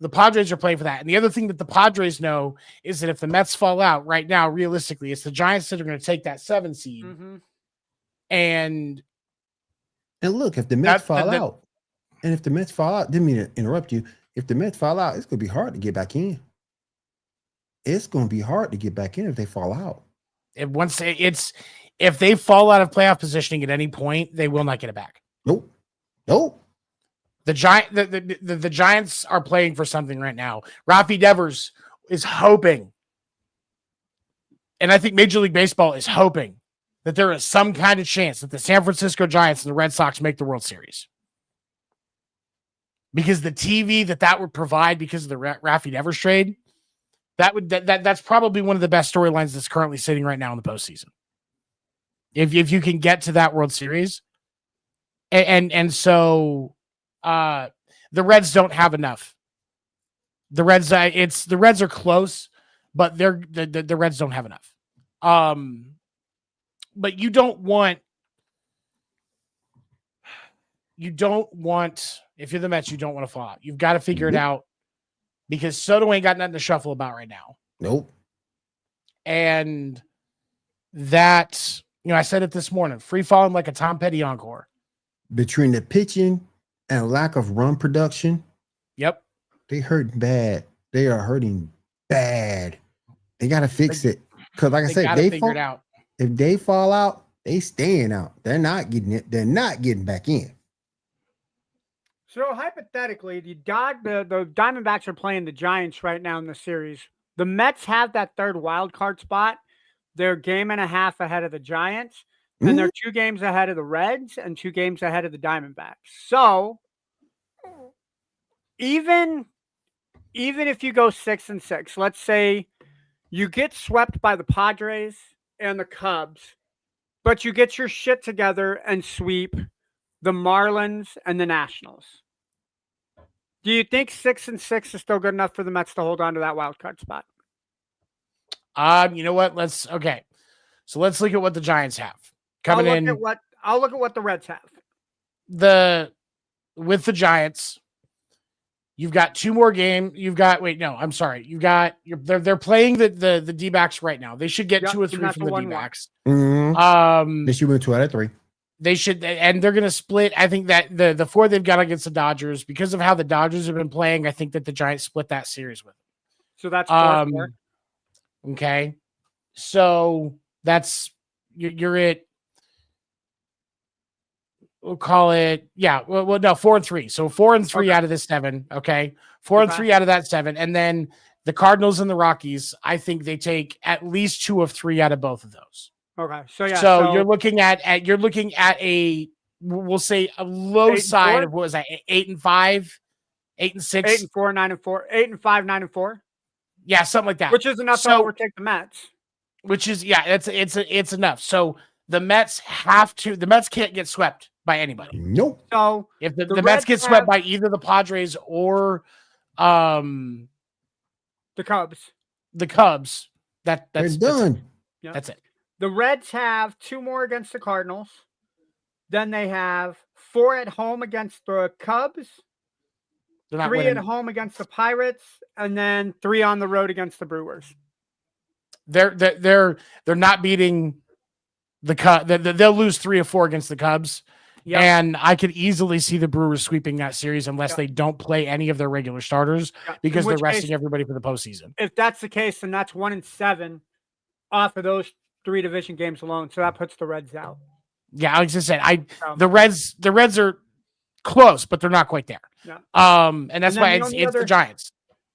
playing for that. And the other thing that the Padres know is that if the Mets fall out right now, realistically, it's the Giants that are going to take that 7 seed. Mm-hmm. And And look, if the Mets That- fall that- out, didn't mean to interrupt you. If the Mets fall out, it's gonna be hard to get back in. It's gonna be hard to get back in if they fall out. if they fall out of playoff positioning at any point, they will not get it back. Nope. The Giants are playing for something right now. Rafi Devers is hoping, and I think Major League Baseball is hoping that there is some kind of chance that the San Francisco Giants and the Red Sox make the World Series. Because the TV that would provide because of the Rafi Devers trade, that's probably one of the best storylines that's currently sitting right now in the postseason. If you can get to that World Series, and so the Reds don't have enough. The Reds are close, but the Reds don't have enough. But you don't want if you're the Mets, you don't want to fall out. You've got to figure it out because Soto ain't got nothing to shuffle about right now. Nope. And that, I said it this morning, free falling like a Tom Petty encore. Between the pitching and lack of run production, Yep. they hurting bad. They are hurting bad. They got to fix it because, like I They said, gotta figure it out. if they fall out, they staying out. They're not getting it. They're not getting back in. So hypothetically, the Diamondbacks are playing the Giants right now in the series. The Mets have that third wild card spot. They're a game and a half ahead of the Giants, and they're 2 games ahead of the Reds and 2 games ahead of the Diamondbacks. So even if you go 6-6, let's say you get swept by the Padres and the Cubs, but you get your shit together and sweep the Marlins and the Nationals. Do you think 6-6 is still good enough for the Mets to hold on to that wild card spot? You know what? So let's look at what the Giants have coming in. I'll look at what the Reds have. With the Giants, you've got 2 more games. They're playing the D-backs right now. They should get 2 or 3 from the D-backs. They should win 2 out of 3. They should, and they're going to split. I think that the 4 they've got against the Dodgers, because of how the Dodgers have been playing, I think that the Giants split that series with them. So that's 4-4. Okay. So you're at, we'll call it, no, 4-3. So 4-3 out of the 7. Okay. 4-3 out of that 7. And then the Cardinals and the Rockies, I think they take at least 2 of 3 out of both of those. Okay. So you're looking at a, we'll say a low side of, what was that? 8-5, 8-6, 8-4, 9-4, 8-5, 9-4. Yeah. Something like that. Which is enough to overtake the Mets. Which is, it's enough. So the Mets can't get swept by anybody. Nope. So if the Mets get swept by either the Padres or the Cubs, that's done. That's it. The Reds have 2 more against the Cardinals. Then they have 4 at home against the Cubs, 3 at home against the Pirates, and then 3 on the road against the Brewers. They're not beating the Cubs. They'll lose 3 or 4 against the Cubs. Yep. And I could easily see the Brewers sweeping that series unless they don't play any of their regular starters because they're resting everybody for the postseason. If that's the case, then that's 1-7 off of those 3 division games alone. So that puts the Reds out. Yeah, like I said, the Reds are close, but they're not quite there. Yeah. And that's why it's the Giants.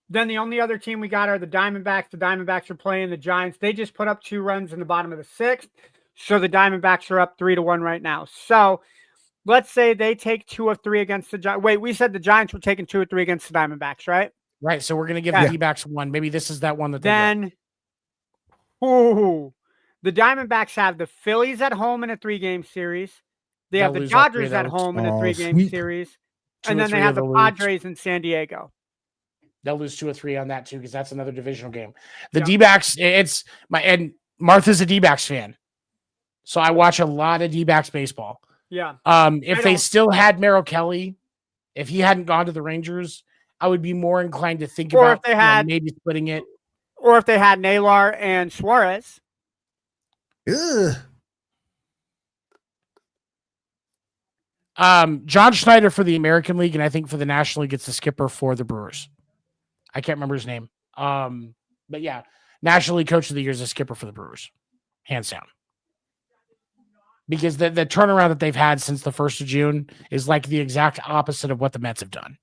Then the only other team we got are the Diamondbacks. The Diamondbacks are playing the Giants. They just put up 2 runs in the bottom of the 6th. So the Diamondbacks are up 3-1 right now. So let's say they take 2 of 3 against the Giants. Wait, we said the Giants were taking 2 or 3 against the Diamondbacks, right? Right. So we're going to give the D-backs 1. Maybe this is that one that then. The Diamondbacks have the Phillies at home in a 3-game series. They have the Dodgers at home in a 3-game series. And then they have the Padres in San Diego. They'll lose 2 or 3 on that too, because that's another divisional game. The D-backs, and Martha's a D-backs fan. So I watch a lot of D-backs baseball. Yeah. If they still had Merrill Kelly, if he hadn't gone to the Rangers, I would be more inclined to think about if they had, maybe splitting it. Or if they had Naylor and Suarez. Ugh. John Schneider for the American League, and I think for the National League, it's the skipper for the Brewers. I can't remember his name. But yeah, National League Coach of the Year is the skipper for the Brewers, hands down. Because the turnaround that they've had since the 1st of June is like the exact opposite of what the Mets have done.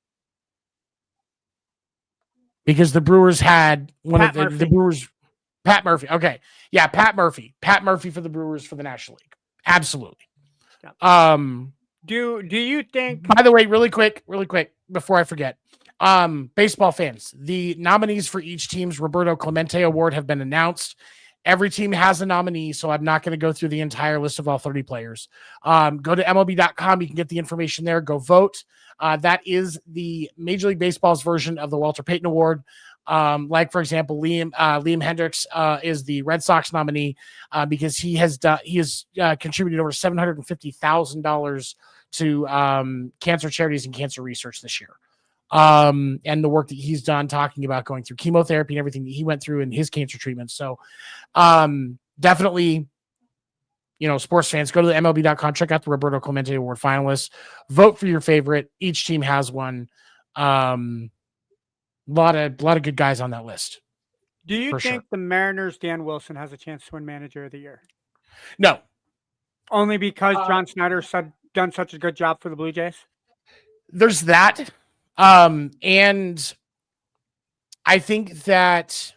Because the Brewers had the Brewers, Pat Murphy. Okay. Yeah, Pat Murphy. Pat Murphy for the Brewers for the National League. Absolutely. Yeah. Do you think, by the way, really quick, before I forget, baseball fans, the nominees for each team's Roberto Clemente Award have been announced. Every team has a nominee, so I'm not going to go through the entire list of all 30 players. Go to MLB.com. You can get the information there. Go vote. That is the Major League Baseball's version of the Walter Payton Award. Like, for example, Liam Hendricks is the Red Sox nominee because he has contributed over $750,000 to cancer charities and cancer research this year. And the work that he's done talking about going through chemotherapy and everything that he went through in his cancer treatment. So definitely, sports fans, go to the MLB.com, check out the Roberto Clemente Award finalists, vote for your favorite. Each team has one. A lot of good guys on that list. Do you for think sure. the Mariners, Dan Wilson, has a chance to win Manager of the Year? No. Only because John Snyder's done such a good job for the Blue Jays? There's that. And I think that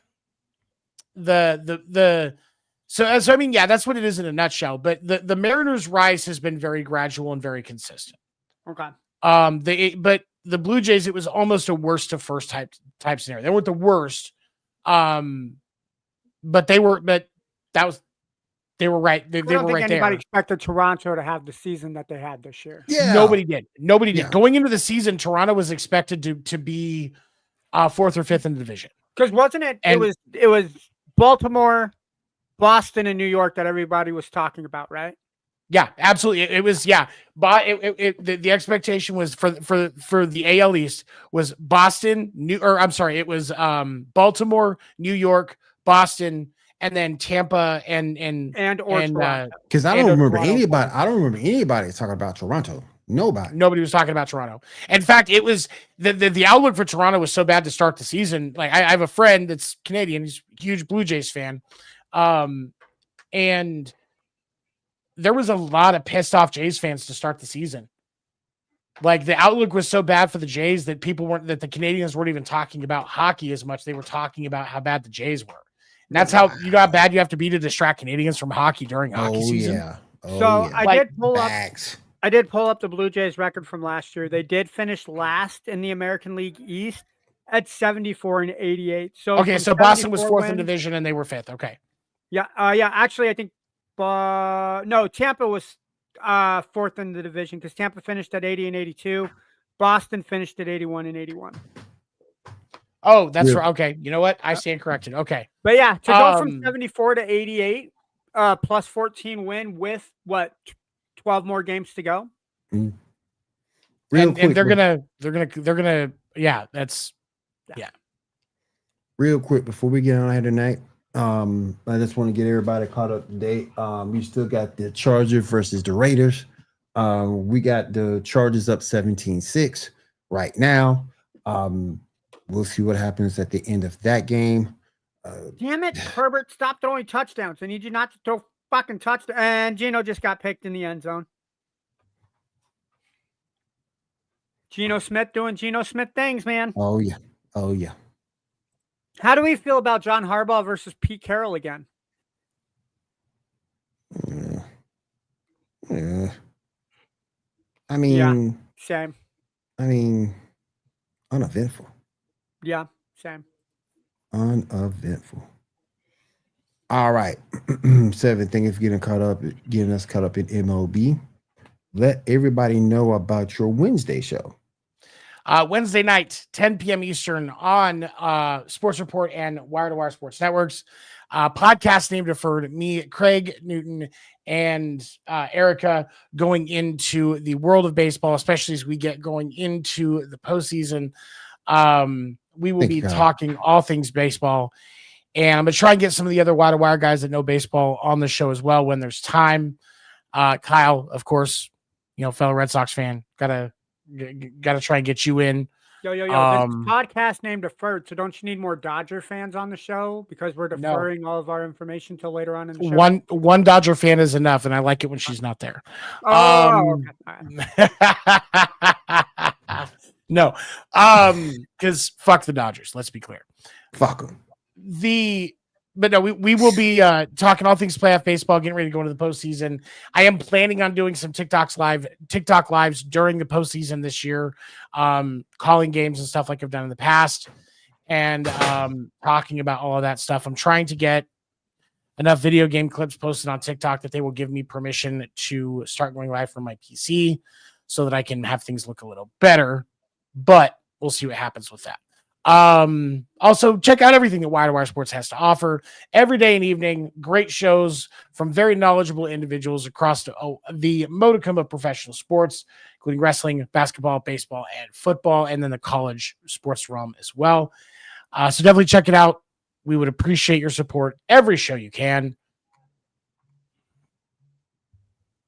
so I mean, yeah, that's what it is in a nutshell. But the Mariners' rise has been very gradual and very consistent. Okay. But the Blue Jays, it was almost a worst to first type scenario. They weren't the worst. But they were right. They were right anybody there. expected Toronto to have the season that they had this year. Yeah. Nobody did. Yeah. Going into the season, Toronto was expected to be 4th or 5th in the division. Because wasn't it? And- it was Baltimore, Boston, and New York that everybody was talking about, right? Yeah, absolutely. It was, yeah. But the expectation was for the AL East was Boston, it was Baltimore, New York, Boston, and then Tampa and Toronto. Because I and don't remember Toronto. anybody. I don't remember anybody talking about Toronto. Nobody was talking about Toronto. In fact, it was the outlook for Toronto was so bad to start the season. Like I have a friend that's Canadian. He's a huge Blue Jays fan. And there was a lot of pissed off Jays fans to start the season. Like the outlook was so bad for the Jays that the Canadians weren't even talking about hockey as much. They were talking about how bad the Jays were. And that's how bad you have to be to distract Canadians from hockey during hockey season. Yeah. Oh, So yeah. I did pull up. Bags. I did pull up the Blue Jays record from last year. They did finish last in the American League East at 74 and 88. So Okay, from so Boston was 74 4th in wins- division and they were 5th. Okay. Yeah, actually, I think no, Tampa was 4th in the division because Tampa finished at 80 and 82. Boston finished at 81 and 81. Oh, that's Yeah. right. Okay. You know what? I stand corrected. Okay. But yeah, to go from Um, 74 to 88, plus 14 win with 12 more games to go. Real and quick, they're gonna yeah, that's real quick before we get on here tonight. I just want to get everybody caught up to date. We still got the Chargers versus the Raiders. We got the Chargers up 17-6 right now. We'll see what happens at the end of that game. Damn it, Herbert, stop throwing touchdowns. I need you not to throw fucking touchdowns. And Geno just got picked in the end zone. Geno Smith doing Geno Smith things, man. Oh yeah. How do we feel about John Harbaugh versus Pete Carroll again? Yeah. I mean, Same. uneventful. Yeah, same. Uneventful. All right. Seventh thing is getting us caught up in MLB. Let everybody know about your Wednesday show. Wednesday night, 10 p.m. Eastern on Sports Report and Wire to Wire Sports Networks. Podcast name deferred. Me, Craig Newton, and Erica going into the world of baseball, especially as we get going into the postseason. We will be talking all things baseball. And I'm going to try and get some of the other Wire to Wire guys that know baseball on the show as well when there's time. Kyle, of course, fellow Red Sox fan, gotta try and get you in. Yo. This podcast name deferred. So don't you need more Dodger fans on the show? Because we're deferring all of our information till later on in the show. One Dodger fan is enough, and I like it when she's not there. Okay. No, because fuck the Dodgers. Let's be clear. Fuck them. But no, we will be talking all things playoff baseball, getting ready to go into the postseason. I am planning on doing some TikTok lives during the postseason this year, calling games and stuff like I've done in the past, and talking about all of that stuff. I'm trying to get enough video game clips posted on TikTok that they will give me permission to start going live from my PC so that I can have things look a little better, but we'll see what happens with that. Also check out everything that Wire to Wire Sports has to offer every day and evening. Great shows from very knowledgeable individuals across the modicum of professional sports, including wrestling, basketball, baseball, and football, and then the college sports realm as well. So definitely check it out. We would appreciate your support every show you can.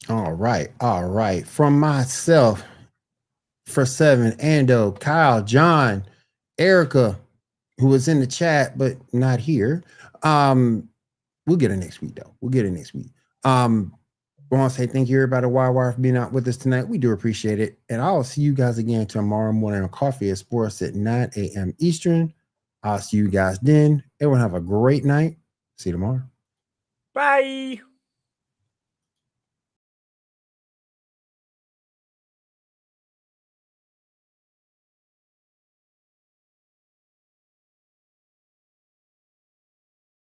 All right. From myself, for 7, Ando, Kyle, John, Erica, who was in the chat but not here. We'll get it next week though. We'll get it next week. I want to say thank you everybody at YY for being out with us tonight. We do appreciate it. And I'll see you guys again tomorrow morning on Coffee and Sports at 9 a.m. Eastern. I'll see you guys then. Everyone have a great night. See you tomorrow. Bye.